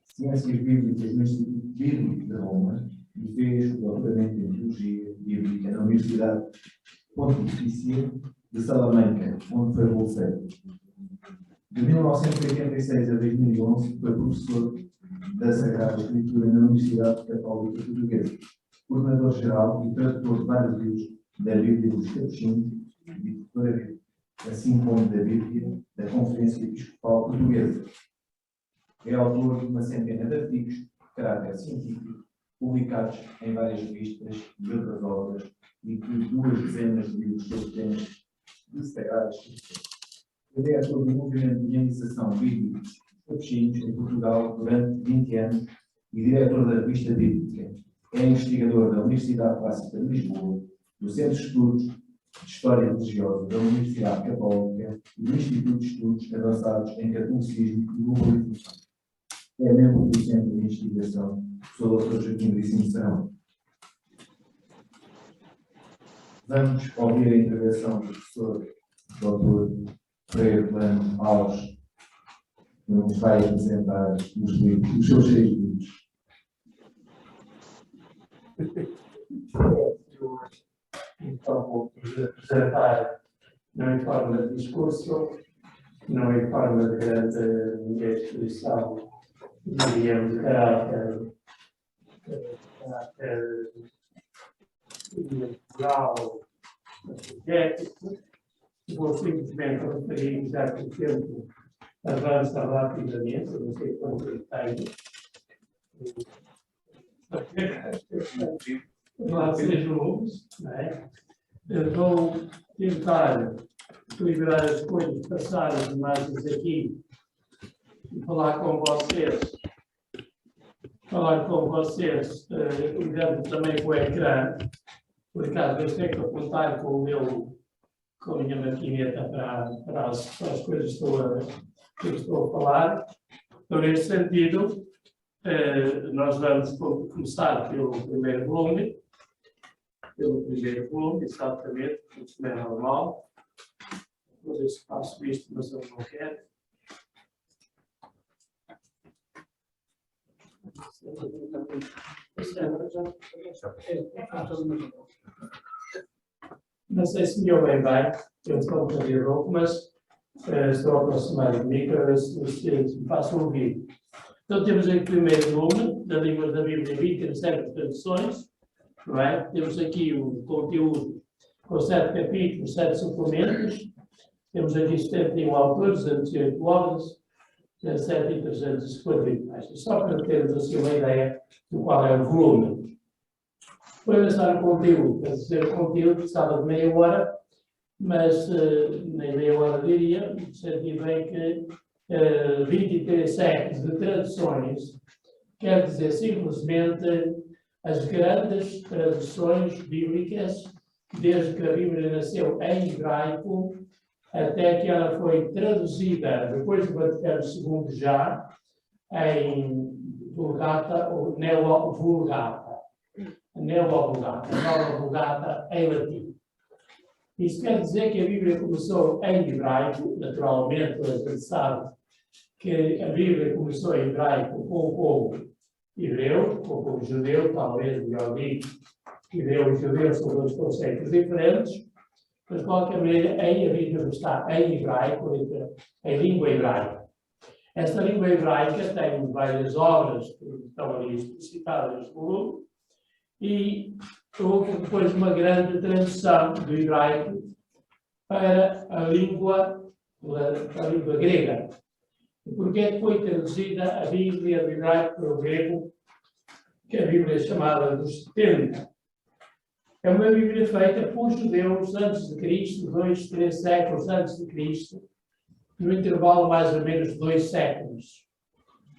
Ciências Bíblicas no Instituto Bíblico de Roma e fez o doutoramento em Teologia Bíblica na Universidade Pontifícia de Salamanca, onde foi bolseiro. De 1986 a 2011 foi professor da Sagrada Escritura na Universidade Católica Portuguesa, coordenador-geral e tradutor de vários livros da Bíblia dos Capuchinhos e doutora Bíblia, assim como da Bíblia da Conferência Episcopal Portuguesa. É autor de uma centena de artigos de caráter científico, publicados em várias revistas e outras obras, e de 2 dezenas de livros sobre temas de Sagrada Escritura. Ele é sobre o movimento de iniciação bíblica dos capuchinhos em Portugal durante 20 anos e diretor da revista bíblica. É investigador da Universidade Clássica de Lisboa, do Centro de Estudos de História Religiosa da Universidade Católica e do Instituto de Estudos Avançados em Catolicismo e Globalização. É membro do Centro de Investigação, professor Dr. Joaquim Veríssimo Serrão. Vamos ouvir a intervenção do professor Dr. Frei Herculano Alves, que nos vai apresentar os seus 6 livros. Então, vou apresentar, não em forma de discurso, não em forma de grande exposição, diríamos, de caráter moral, ético. Vou simplesmente referir, já que o tempo avança rapidamente, não sei quanto eu tenho. Lá 6 volumes, não é? Eu vou tentar equilibrar as coisas passadas mais aqui e falar com vocês, cuidando também com o ecrã, por acaso eu tenho que apontar com a minha maquineta para as coisas que eu estou a falar. Então, nesse sentido, nós vamos começar pelo primeiro volume, exatamente, como é normal. Vou ver se faço isto, mas eu não quero. Não sei se me ouvem bem, eu estou a fazer rouco, mas estou a aproximar de mim para ver se me façam ouvir. Então temos aqui o primeiro volume da língua da Bíblia, 27 traduções, não é? Temos aqui o conteúdo com 7 capítulos, 7 suplementos, temos aqui 71 autores, 208 obras, 7.350. Só para termos assim uma ideia do qual é o volume. Depois lançar o conteúdo, quer dizer, o conteúdo precisava de meia hora, mas nem meia hora diria, no sentido em que 23 séculos de traduções, quer dizer simplesmente as grandes traduções bíblicas, desde que a Bíblia nasceu em hebraico, até que ela foi traduzida, depois do Vaticano II já, em Vulgata ou Neo-Vulgata. Neo-Vulgata, Nova Vulgata em latim. Isso quer dizer que a Bíblia começou em hebraico, naturalmente, a gente sabe que a Bíblia começou em hebraico com o povo hebreu, com o povo judeu, talvez, melhor dito, hebreu e judeu são dois conceitos diferentes, mas de qualquer maneira, a Bíblia está em hebraico, em língua hebraica. Esta língua hebraica tem várias obras que estão ali citadas neste volume, e houve depois uma grande tradução do hebraico para a língua grega. E porquê é que foi traduzida a Bíblia do hebraico para o grego, que é a Bíblia chamada dos 70? É uma Bíblia feita por judeus antes de Cristo, 2, 3 séculos antes de Cristo, no intervalo mais ou menos de 2 séculos.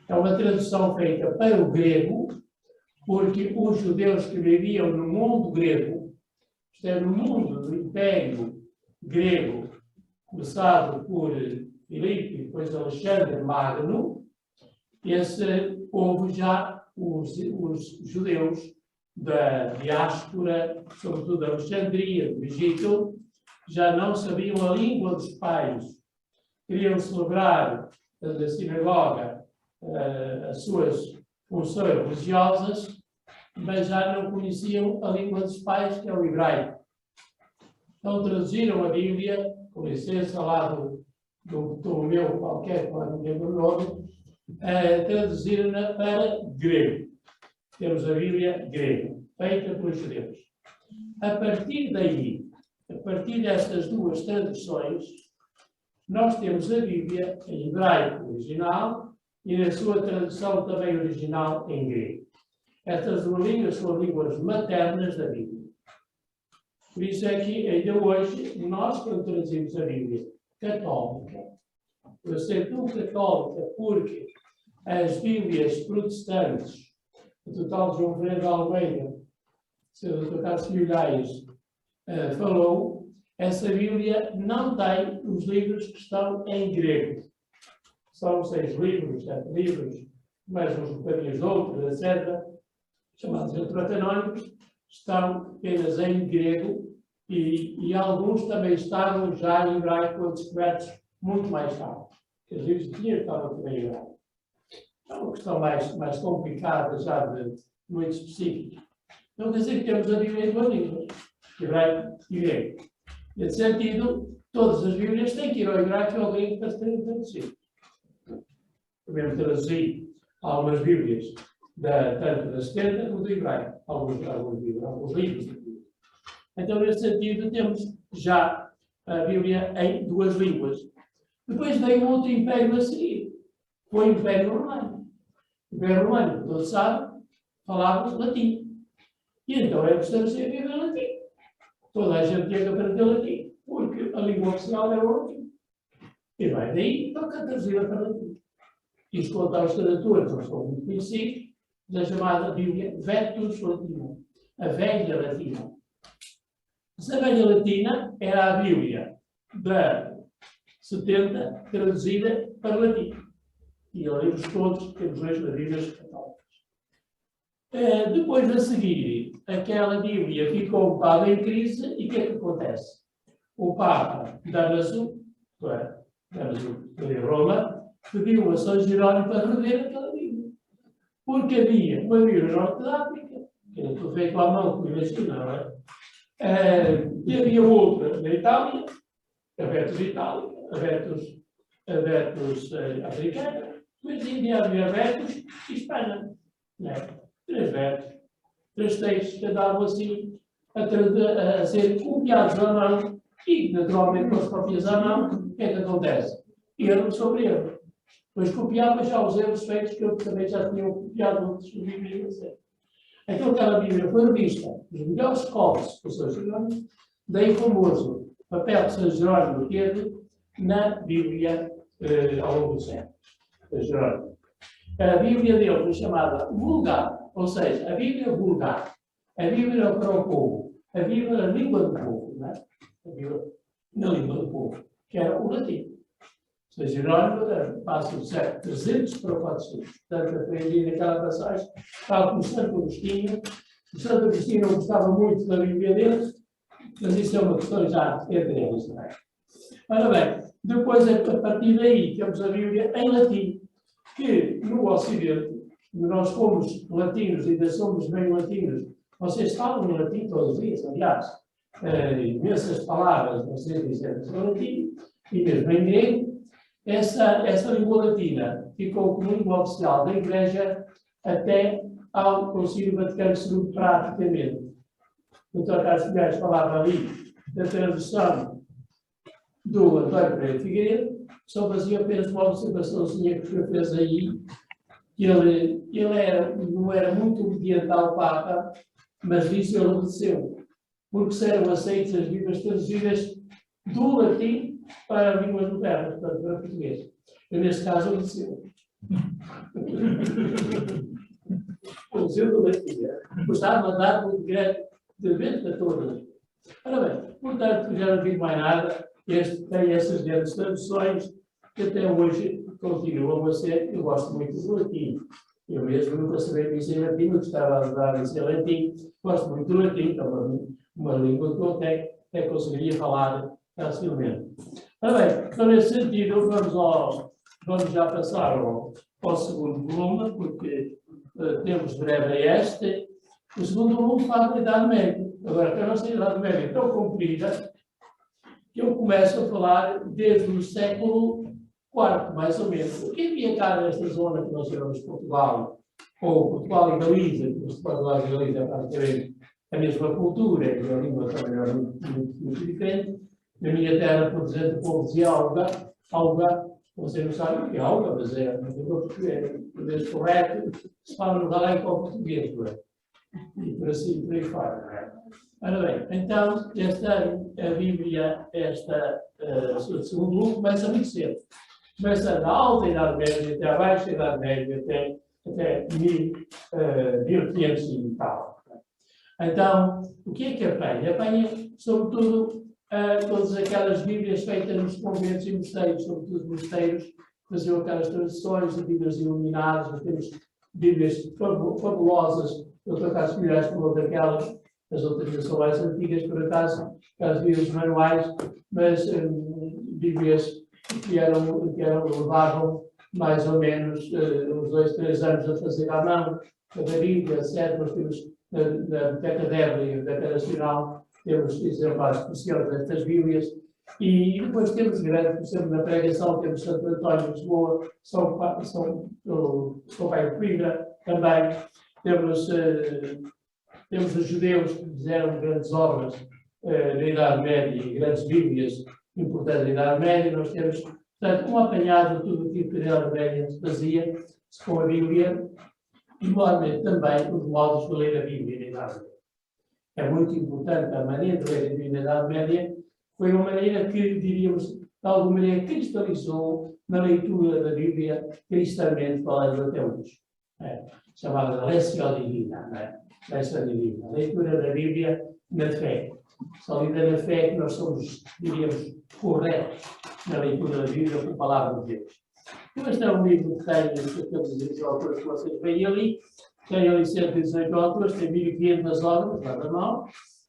É uma tradução feita para o grego, porque os judeus que viviam no mundo grego, isto é, no mundo do Império Grego, começado por Filipe e depois Alexandre Magno, esse povo já, os judeus da diáspora, sobretudo da Alexandria, do Egito, já não sabiam a língua dos pais. Queriam celebrar na sinagoga as suas funções religiosas, mas já não conheciam a língua dos pais, que é o hebraico. Então traduziram a Bíblia, com licença lá do Ptolomeu qualquer, que não me lembro o nome, traduziram-na para grego. Temos a Bíblia grega, feita pelos judeus. A partir daí, a partir destas duas traduções, nós temos a Bíblia em hebraico original e na sua tradução também original em grego. Estas duas línguas são línguas maternas da Bíblia. Por isso é que, ainda hoje, nós, quando traduzimos a Bíblia católica, eu sei tão católica porque as Bíblias protestantes, o total de João Ferreira de Almeida, o Sr. Dr. Carlos Milhais, falou, essa Bíblia não tem os livros que estão em grego. São 6 livros, 7 livros, mais uns bocadinhos de outros, etc., chamados deuterocanónicos, estão apenas em grego e alguns também estavam já em hebraico, foram descobertos muito mais tarde. Os livros de dinheiro estavam também em hebraico. É uma questão mais complicada, já de muito específica. Então, quer dizer que temos a Bíblia em 2 línguas, hebraico e grego. Nesse sentido, todas as Bíblias têm que ir ao hebraico e ao grego para serem traduzidas. Podemos traduzir algumas Bíblias, tanto da 70 como do hebraico, alguns livros da Bíblia. Então, nesse sentido, temos já a Bíblia em 2 línguas. Depois veio outro império a seguir, foi o Império Romano. O Império Romano, todos sabem, falava latim. E então é que traduzir a Bíblia em latim. Toda a gente tinha que aprender latim, porque a língua oficial era o latim. E vai daí, toca traduzir para latim. Isto conta aos tradutores, que são muito conhecidos, da chamada Bíblia Vetus Latina, a velha latina. Essa velha latina era a Bíblia da 70 traduzida para latim. E livros todos, temos hoje nas Bíblias católicas. Depois a seguir, aquela Bíblia ficou o Papa em crise, e o que é que acontece? O Papa Damaso isto é, o rei Roma, pediu a São Jerónimo para rever aquela Bíblia. Porque havia uma Bíblia no Norte da África, que não foi feito à mão, como imagina, não é? E havia outra na Itália, a Vetus Itálica, a Vetus africana, mas ainda havia a Vetus hispana, né? 3 Vetus, 3 textos que andavam assim a ser copiados à mão e, naturalmente, com as cópias à mão, o que é que acontece? Erro sobre erro. Depois copiava já os erros feitos que eu também já tinha copiado outros Bíblias. Então, aquela Bíblia foi revista, os melhores copos por São Jerónimo, daí famoso papel que São Jerónimo teve na Bíblia ao longo do século. São Jerónimo. A Bíblia dele foi chamada vulgar, ou seja, a Bíblia vulgar, a Bíblia para o povo, a Bíblia na língua do povo, não é? A Bíblia na língua do povo, que era o latim. São Jerónimo passa do século 300 para o 400. Portanto, aprendi naquela passagem, estava com o Santo Agostinho. O Santo Agostinho não gostava muito da Bíblia deles, mas isso é uma questão já entre eles, não é? Ora bem, depois, a partir daí, temos a Bíblia em latim, que no Ocidente, nós fomos latinos, ainda somos bem latinos. Vocês falam em latim todos os dias, aliás. Imensas palavras, vocês dizem em latim, e mesmo em grego. Essa língua latina ficou como língua oficial da Igreja até ao Concílio Vaticano II, praticamente. O Dr. Carlos Figueiredo falava ali da tradução do António Pereira Figueiredo, só fazia apenas uma observaçãozinha que o senhor fez aí, que ele não era muito obediente ao Papa, mas disso ele obedeceu, porque serão aceitas as Bíblias traduzidas do latim para a língua moderna, portanto, para português. Eu, neste caso, obedeceu. Obedeceu do latim. Gostava de mandar muito grande de vento a todas. Ora bem, portanto, já não digo mais nada. Tem essas grandes traduções que até hoje continuam a ser. Eu gosto muito do latim. Eu mesmo nunca sabia dizer latim, eu gostava de ajudar a dizer latim. Gosto muito do latim, que é uma língua que eu até conseguiria falar facilmente. Ora bem, então nesse sentido, vamos já passar ao segundo volume, porque temos breve este. O segundo volume fala da Idade Média. Agora, a nossa Idade Média é tão comprida que eu começo a falar desde o século IV, mais ou menos. O que havia cá nesta zona que nós chamamos Portugal, ou Portugal e Galiza, que Portugal e Galiza é praticamente a mesma cultura, que a língua também era muito diferente. Na minha terra, por exemplo, o povo dizia alga, você não sabe o que é alga, mas é uma língua portuguesa correto, se fala no galego com o português, não é? E por assim, por aí fora, não é? Ora bem, então, a Bíblia, o segundo volume, começa muito cedo. Começa na alta Idade Média, até a baixa Idade Média, até 1500 e tal. Então, o que é que apanha? Apanha, sobretudo, todas aquelas Bíblias feitas nos conventos e mosteiros, sobretudo os mosteiros, faziam aquelas traduções de Bíblias iluminadas. Nós temos Bíblias fabulosas. O Dr. Carlos Figueiredo falou daquelas, as outras são mais antigas, por acaso, aquelas Bíblias manuais, mas Bíblias que levavam mais ou menos uns 2, 3 anos a fazer à mão, cada Bíblia, etc. Nós temos na Biblioteca de Évora e na Biblioteca Nacional, temos exemplares preciosos destas Bíblias, e depois temos grandes, por exemplo, na pregação temos Santo António de Lisboa, São Pai de Coimbra, também temos os judeus que fizeram grandes obras na Idade Média e grandes Bíblias importantes na Idade Média. Nós temos, portanto, um apanhado de tudo aquilo que a Idade Média se fazia com a Bíblia, e, igualmente, também os modos de ler a Bíblia na Idade Média. É muito importante a maneira de ler a Bíblia na Idade Média, foi uma maneira que, diríamos, de alguma maneira cristalizou na leitura da Bíblia, cristamente falando até hoje. Chamada Lessio Divina, não é? Lessio Divina. A leitura da Bíblia na fé. Só lida na fé que nós somos, diríamos, corretos na leitura da Bíblia com a palavra de Deus. Então, este é um livro que tem aqueles autores que vocês veem ali. Tem ali 118 autores, tem 1500 obras, lá da mão,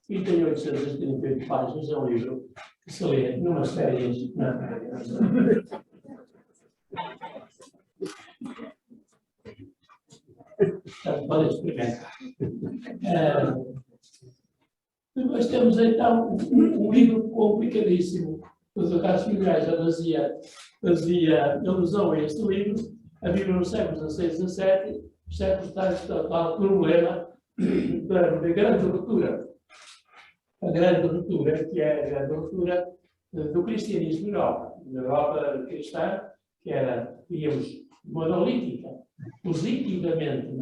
e tem 838 páginas. É um livro que se lê numas férias na praia. Podem experimentar. Depois temos então um livro complicadíssimo. O Dr. Carlos Figueiredo já fazia alusão a este livro, a Bíblia no século XVI e XVII, os séculos tais tal problema da grande ruptura. A grande ruptura, que é a grande ruptura do cristianismo na Europa cristã, que era, digamos, monolítica, positivamente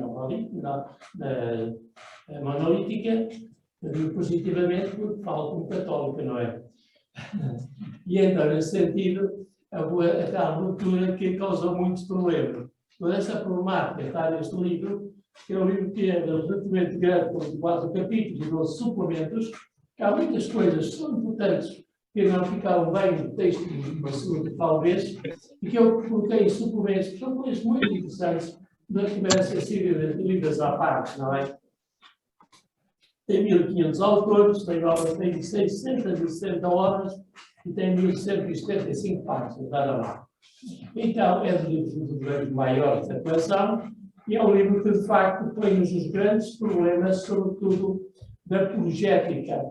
monolítica, positivamente porque fala como católica, não é? E então, nesse sentido, a tal ruptura que causou muitos problemas. Toda essa problemática está neste livro, que é um livro que é relativamente grande, com 4 capítulos e 12 suplementos, que há muitas coisas que são importantes que não ficaram bem no texto de uma segunda talvez, e que eu coloquei em suplementos, que são coisas muito interessantes, mas que merecem ser lidas à parte, não é? Tem 1500 autores, tem 660 obras e tem 1175 páginas, nada lá. Então, é um livro de maior circulação e é um livro que, de facto, põe-nos os grandes problemas, sobretudo da apologética,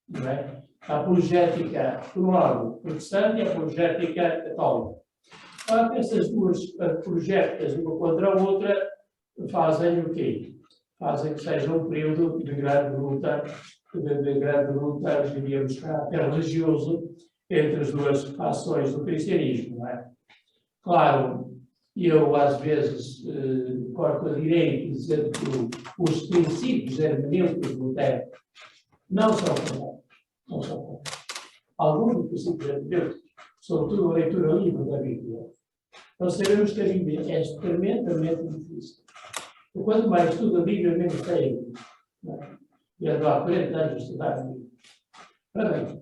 não é? A apologética do lado protestante e a apologética católica. Claro que essas duas apologéticas, uma contra a outra, fazem o quê? Fazem que seja um período de grande luta, diríamos, caráter religioso entre as duas fações do cristianismo, não é? Claro, eu às vezes corto a direito dizendo que os princípios hermenêuticos de Lutero não são corretos. Não são corretos. Alguns dos princípios hermenêuticos, sobretudo a leitura livre da Bíblia, nós sabemos que a Bíblia é tremendamente difícil. Quanto mais estudo a Bíblia, menos tem. E ando há 40 anos a estudar a Bíblia. Parabéns.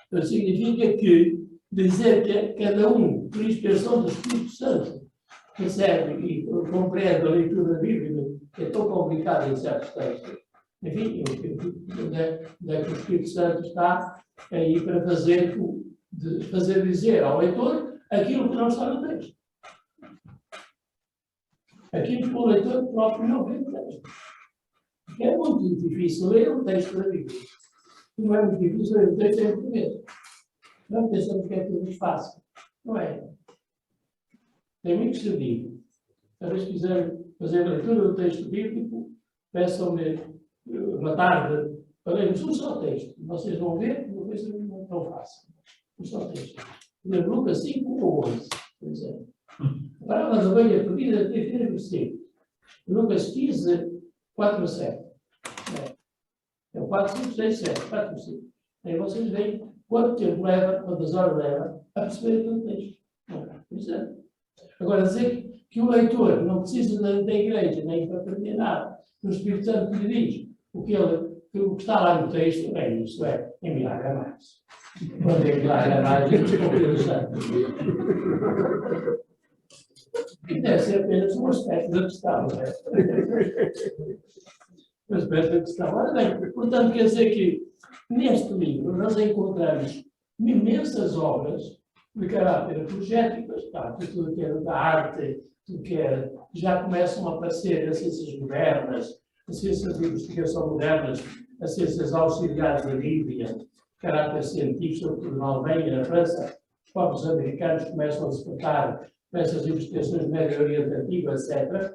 Então, significa que dizer que cada um, por inspiração do Espírito Santo, recebe e compreende a leitura da Bíblia, que é tão complicada em certos textos. Enfim, onde é que o Espírito Santo está aí para fazer dizer ao leitor aquilo que não está no texto. Aquilo que o leitor próprio não vê no texto. É muito difícil ler um texto da Bíblia. Não é muito difícil ler um texto em português. Não pensamos que é tudo muito fácil. Não é? Tem muito que se diga. Talvez quiserem fazer a leitura do texto bíblico, peçam-me uma tarde para lermos um só texto. Vocês vão ver uma coisa não tão fácil. Um só texto. Ler Lucas 5 ou 11, por exemplo. A parábola da ovelha perdida tem 3 versículos. Lucas 15, 4 a 7. É o 4, 5, 6, 7. 4 versículos. Aí vocês veem quanto tempo leva, quantas horas leva a perceber todo o texto. Por exemplo. Agora, dizer que o leitor não precisa da igreja nem para aprender nada, o Espírito Santo lhe diz o que está lá no texto, bem, isso é milagre a mais. Quando é milagre a mais, é o Espírito Santo. E deve ser apenas um aspecto da questão, não é? Um aspecto da questão. Ora bem, portanto, quer dizer que neste livro nós encontramos imensas obras de caráter apologético, tudo que é da arte, tudo que é, já começam a aparecer as ciências modernas, as ciências de investigação modernas, as ciências auxiliares da Bíblia, caráter científico, sobretudo na Alemanha, na França, os próprios americanos começam a despertar nessas investigações médio-orientativas, etc.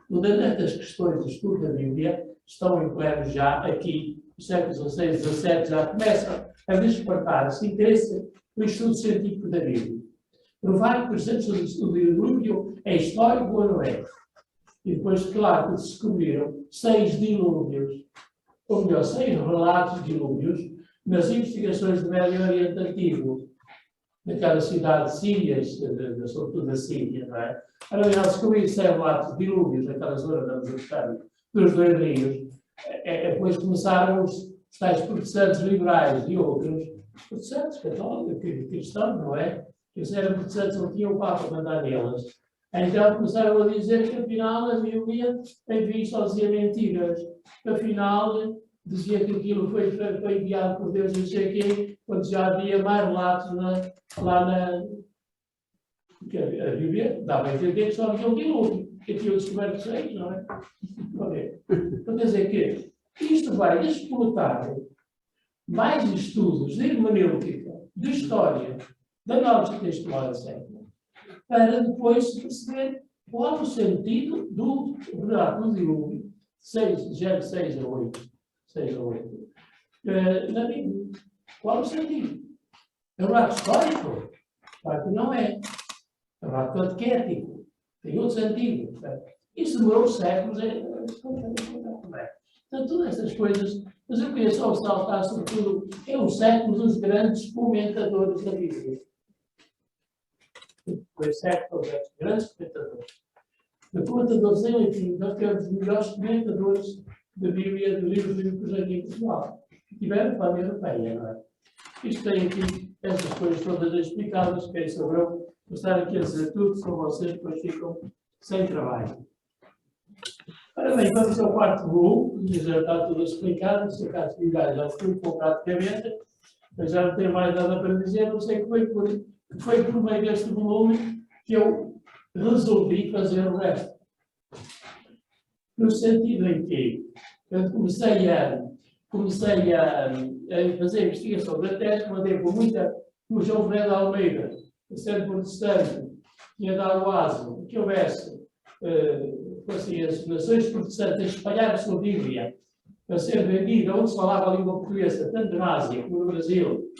Todas estas questões de estudo da Bíblia estão em pleno já aqui, no século XVI e XVII, já começam a despertar esse interesse no estudo científico da Bíblia. Provar que, por exemplo, o dilúvio é histórico ou não é? E depois, claro, que se descobriram 6 dilúvios, ou melhor, 6 relatos de dilúvios, nas investigações do Médio Oriente Antigo, naquela cidade de Síria, sobretudo da Síria, não é? Ora, já descobriram 6 relatos de dilúvios naquela zona da Mesopotâmia, dos 2 rios. Depois começaram os tais protestantes liberais e outros, protestantes católicos, cristãos, não é? Que eles eram protestantes, não tinham o Papa a mandar neles. Então começaram a dizer que afinal a Bíblia, enfim, só dizia mentiras. Que afinal dizia que aquilo foi enviado por Deus, não sei o quê, quando já havia mais relatos lá na. Porque a Bíblia dava a entender que só havia um dilúvio, que tinham descoberto 6, não é? Então, quer dizer que isto vai explotar mais estudos de hermenêutica, de história, de análise textual, etc., para depois se perceber qual o sentido do relato do dilúvio, 6 a 8, na Bíblia. Qual o sentido? É um relato histórico? Claro que não é. É um relato catequético. Tem outro sentido. Isso demorou séculos a explicar. Portanto, todas estas coisas, mas eu queria só saltar, sobretudo, é o século dos grandes comentadores da Bíblia. Foi o século dos grandes comentadores. De comentadores em latim, nós temos os melhores comentadores da Bíblia, do livro bíblicos aqui em Portugal. Tiveram para a União Europeia, não é? Isto tem aqui estas coisas todas explicadas, que é sobre eu vou estar aqui a dizer tudo, são vocês que depois ficam sem trabalho. Ora bem, vamos ao quarto volume, já está tudo explicado, se acaso atividade já explicou praticamente, mas já não tenho mais nada para dizer, não sei que foi por meio deste volume que eu resolvi fazer o resto. No sentido em que eu comecei a fazer a investigação da tese, mandei por o João Fernando Almeida, sendo protestante, tinha dado aso que houvesse assim, as nações protestantes a espalhar a sua Bíblia a ser vendida onde se falava a língua portuguesa, tanto na Ásia como no Brasil,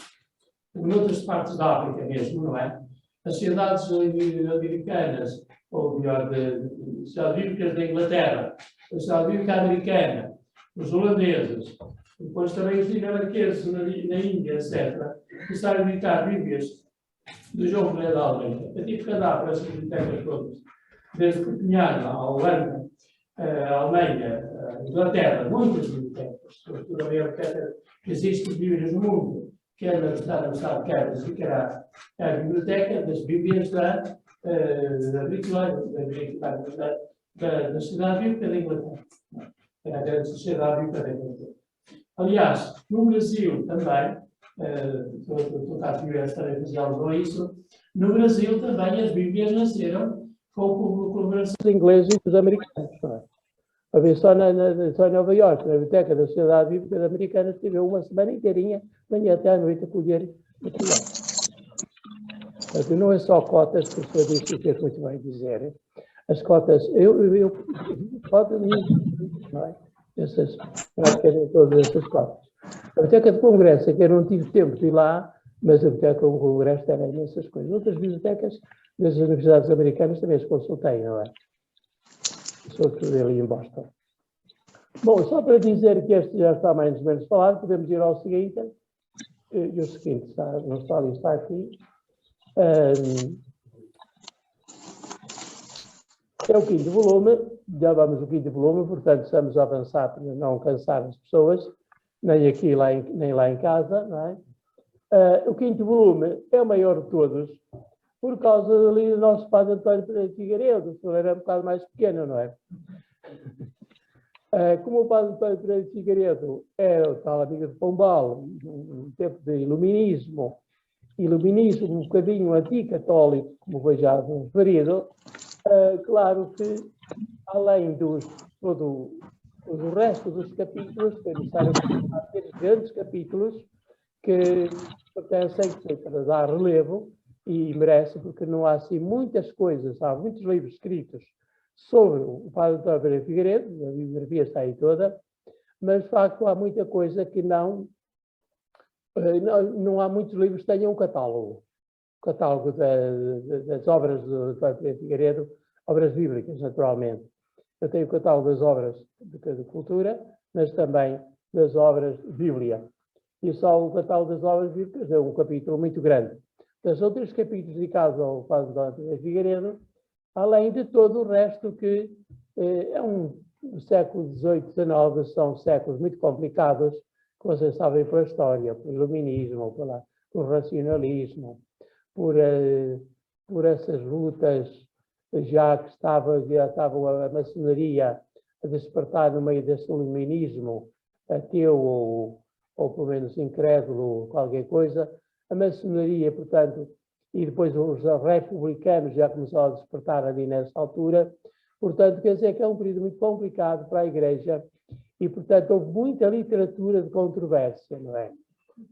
como noutras partes da África mesmo, não é? As sociedades americanas, ou melhor, as sociedades bíblicas da Inglaterra, a sociedade bíblica americana, os holandeses, depois também os dinamarqueses na Índia, etc., começaram a editar Bíblias do João Fernando Almeida. Eu tive que andar para essas bibliotecas todas, desde Copenhague, a Holanda, a Alemanha, a Inglaterra, muitas bibliotecas, toda a maior biblioteca que existe de Bíblias no mundo, quer na Universidade de Cambridge, que era a biblioteca das Bíblias da Sociedade Bíblica da Inglaterra. Era a grande Sociedade Bíblica da Inglaterra. Aliás, no Brasil também, estou a fazer isso, no Brasil também as Bíblias nasceram com colaboração dos ingleses e dos americanos. A ver, só em Nova Iorque, na biblioteca da Sociedade Bíblica Americana, estive uma semana inteirinha, manhã até à noite, a colher material. Portanto, não é só cotas, que o senhor disse que é muito bem dizer. As cotas, cotas, não é? Praticamente todas essas cotas. A biblioteca de Congresso, é que eu não tive tempo de ir lá, mas a biblioteca do Congresso tem imensas coisas. Outras bibliotecas das universidades americanas também as consultei, não é? Sobretudo ali em Boston. Bom, só para dizer que este já está mais ou menos falado, podemos ir ao seguinte. E o seguinte, não está ali, está aqui. É o quinto volume, já vamos no quinto volume, portanto estamos a avançar para não cansar as pessoas, nem aqui nem lá em casa, não é? O quinto volume é o maior de todos, por causa ali do nosso padre António Pereira de Figueiredo, que era um bocado mais pequeno, não é? Como o padre António Pereira de Figueiredo é o tal amigo de Pombal, um tempo de iluminismo um bocadinho anticatólico, como foi já referido, claro que, além todo o resto dos capítulos, foi necessário ter grandes capítulos que pertencem para dar relevo, e merece, porque não há assim muitas coisas, há muitos livros escritos sobre o padre António Pereira de Figueiredo, a bibliografia está aí toda, mas de facto há muita coisa que não há muitos livros que tenham um catálogo das obras do António Pereira de Figueiredo, obras bíblicas, naturalmente. Eu tenho o catálogo das obras de cultura, mas também das obras de Bíblia. E só o catálogo das obras bíblicas é um capítulo muito grande. Das outros capítulos dedicados ao padre António Pereira de Figueiredo, além de todo o resto que o século XVIII e XIX são séculos muito complicados, que vocês sabem pela história, pelo iluminismo, pelo racionalismo, por essas lutas, já estava a maçonaria a despertar no meio desse iluminismo ateu ou pelo menos incrédulo, ou qualquer coisa. A maçonaria, portanto, e depois os republicanos já começaram a despertar ali nessa altura. Portanto, quer dizer que é um período muito complicado para a Igreja e, portanto, houve muita literatura de controvérsia, não é?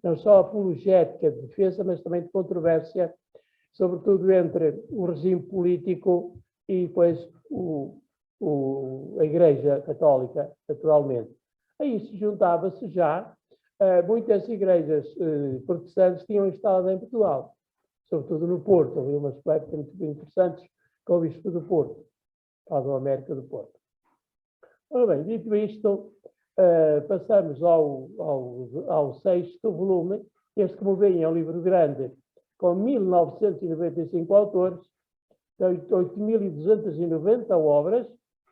Não só apologética de defesa, mas também de controvérsia, sobretudo entre o regime político e depois a Igreja Católica, naturalmente. A isso juntava-se já muitas igrejas protestantes que tinham instalado em Portugal, sobretudo no Porto. Havia umas épocas muito interessantes com o Bispo do Porto, Padre Américo do Porto. Ora bem, dito isto, passamos ao sexto volume. Este, como veem, é um livro grande, com 1995 autores, tem 8.290 obras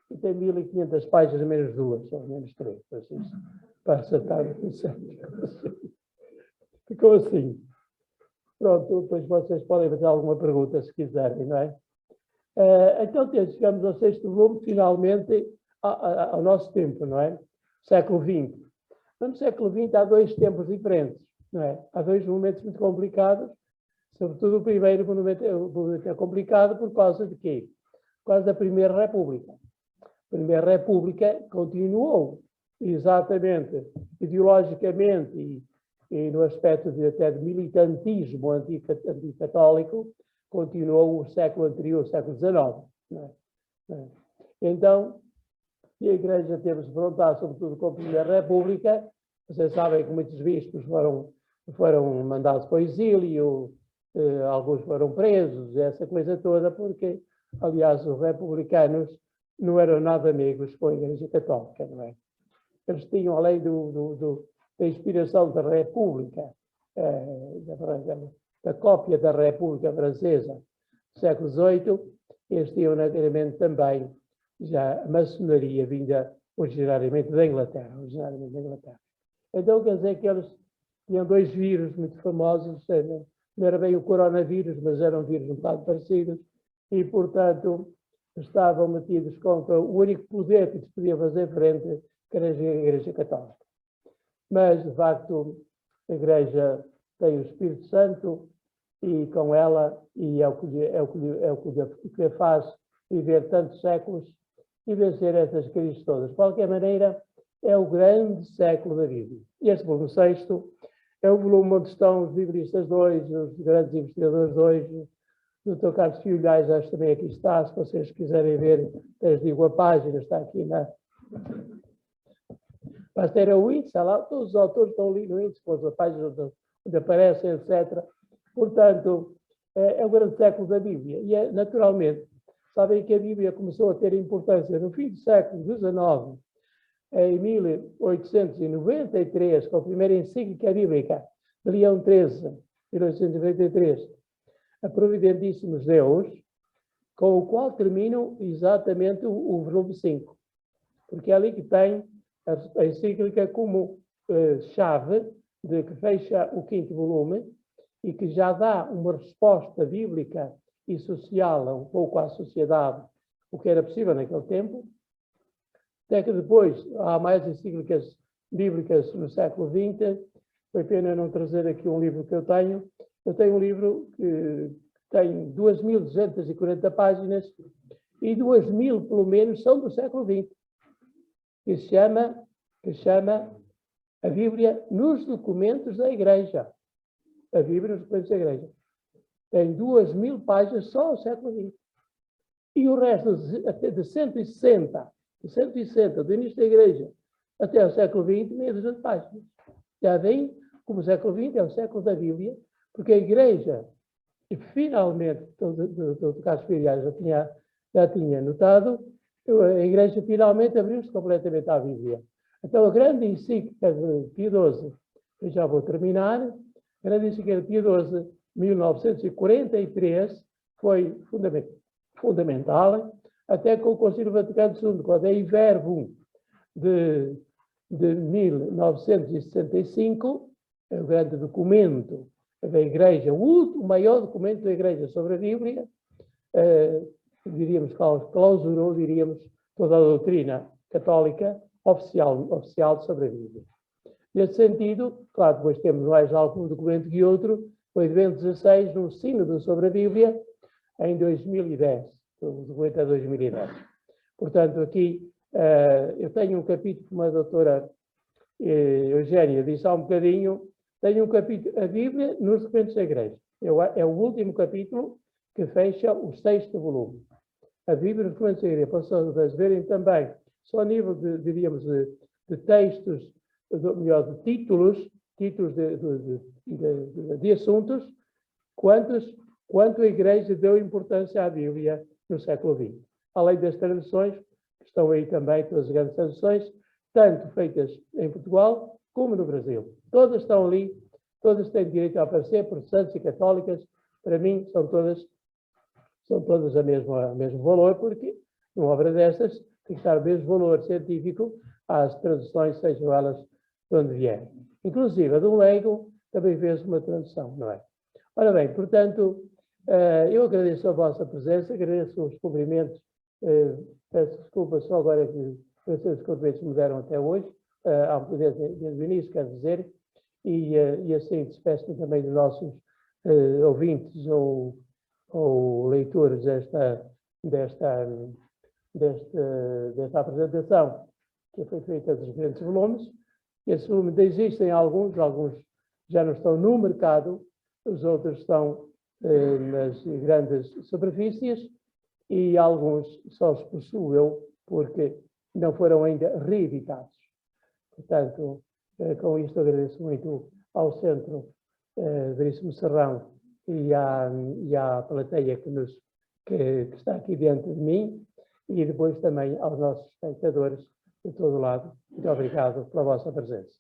e tem 1.500 páginas, menos duas, ou menos três. Assim, passa a tarde. Ficou assim. Pronto, depois vocês podem fazer alguma pergunta, se quiserem, não é? Então, chegamos ao sexto volume, finalmente, ao nosso tempo, não é? Século XX. Mas no século XX há dois tempos diferentes, não é? Há dois momentos muito complicados, sobretudo o primeiro momento é complicado por causa de quê? Por causa da Primeira República. A Primeira República continuou exatamente ideologicamente e no aspecto até de militantismo anticatólico, continuou o século anterior, o século XIX. Não é? Então, a Igreja teve de se confrontar, sobretudo com a Primeira República. Vocês sabem que muitos bispos foram mandados para o exílio, alguns foram presos, essa coisa toda, porque, aliás, os republicanos não eram nada amigos com a Igreja Católica, não é? Eles tinham, além da inspiração da República, da cópia da República Francesa do século XVIII, eles tinham naturalmente também já a maçonaria vinda originariamente da Inglaterra. Então, quer dizer que eles tinham dois vírus muito famosos, não era bem o coronavírus, mas eram vírus um bocado parecidos, e, portanto, estavam metidos contra o único poder que lhes podia fazer frente, que era a Igreja Católica. Mas, de facto, a Igreja tem o Espírito Santo e com ela, e é o que a faz viver tantos séculos e vencer essas crises todas. De qualquer maneira, é o grande século da Bíblia. Este volume sexto é o volume onde estão os biblistas dois, os grandes investigadores dois, o Dr. Carlos Filhais, acho que também aqui está, se vocês quiserem ver, eu digo a página, está aqui na... Basta ir ao índice, lá, todos os autores estão ali no índice, depois a página onde aparecem, etc. Portanto, é o grande século da Bíblia. E, naturalmente, sabem que a Bíblia começou a ter importância no fim do século XIX, em 1893, com a primeira encíclica bíblica de Leão XIII, 1893, a Providentíssimos Deus, com o qual termino exatamente o volume 5, porque é ali que tem a encíclica como chave que fecha o quinto volume e que já dá uma resposta bíblica e social um pouco à sociedade, o que era possível naquele tempo. Até que depois há mais encíclicas bíblicas no século XX. Foi pena não trazer aqui um livro que eu tenho. Eu tenho um livro que tem 2.240 páginas e 2.000, pelo menos, são do século XX, que se chama a Bíblia nos documentos da Igreja. A Bíblia nos documentos da Igreja. Tem 2.000 páginas só ao século XX. E o resto de 160, do início da Igreja até o século XX, meia dúzia de páginas. Já veem como o século XX é o século da Bíblia, porque a Igreja, finalmente, o Carlos Filhais já tinha notado, a Igreja finalmente abriu-se completamente à Bíblia. Então, a grande encíclica de Pio XII, eu já vou terminar, a grande encíclica de Pio XII, 1943, foi fundamental, até com o Concílio Vaticano II, com a Dei Verbum de 1965, é o grande documento da Igreja, o maior documento da Igreja sobre a Bíblia, diríamos, clausurou, diríamos, toda a doutrina católica oficial sobre a Bíblia. Nesse sentido, claro, depois temos mais algum documento que outro, foi de Bento 16, um sínodo sobre a Bíblia, em 2010. O documento é 2010. Portanto, aqui eu tenho um capítulo, como a doutora Eugénia disse há um bocadinho, tenho um capítulo, a Bíblia nos documentos da Igreja. É o último capítulo que fecha o 6º volume. A Bíblia nos documentos da Igreja, para vocês verem também, só a nível de, diríamos, de textos, melhor, de títulos de assuntos, quanto a Igreja deu importância à Bíblia no século XX. Além das traduções, que estão aí também, todas as grandes traduções, tanto feitas em Portugal como no Brasil. Todas estão ali, todas têm direito a aparecer, protestantes e católicas, para mim são todas a mesmo valor, porque numa obra destas tem que dar o mesmo valor científico às traduções, sejam elas de onde vierem. Inclusive, a de um leigo também fez uma tradução, não é? Ora bem, portanto, eu agradeço a vossa presença, agradeço os cumprimentos, peço desculpa só agora que os cumprimentos me deram até hoje, desde o início, quero dizer, e assim despeço também dos nossos ouvintes ou leitores desta apresentação que foi feita dos diferentes volumes. Esses volumes existem alguns já não estão no mercado, os outros estão nas grandes superfícies e alguns só os possuo eu porque não foram ainda reeditados. Portanto, com isto agradeço muito ao Centro Veríssimo Serrão e à plateia que está aqui diante de mim e depois também aos nossos espectadores de todo lado. Muito obrigado pela vossa presença.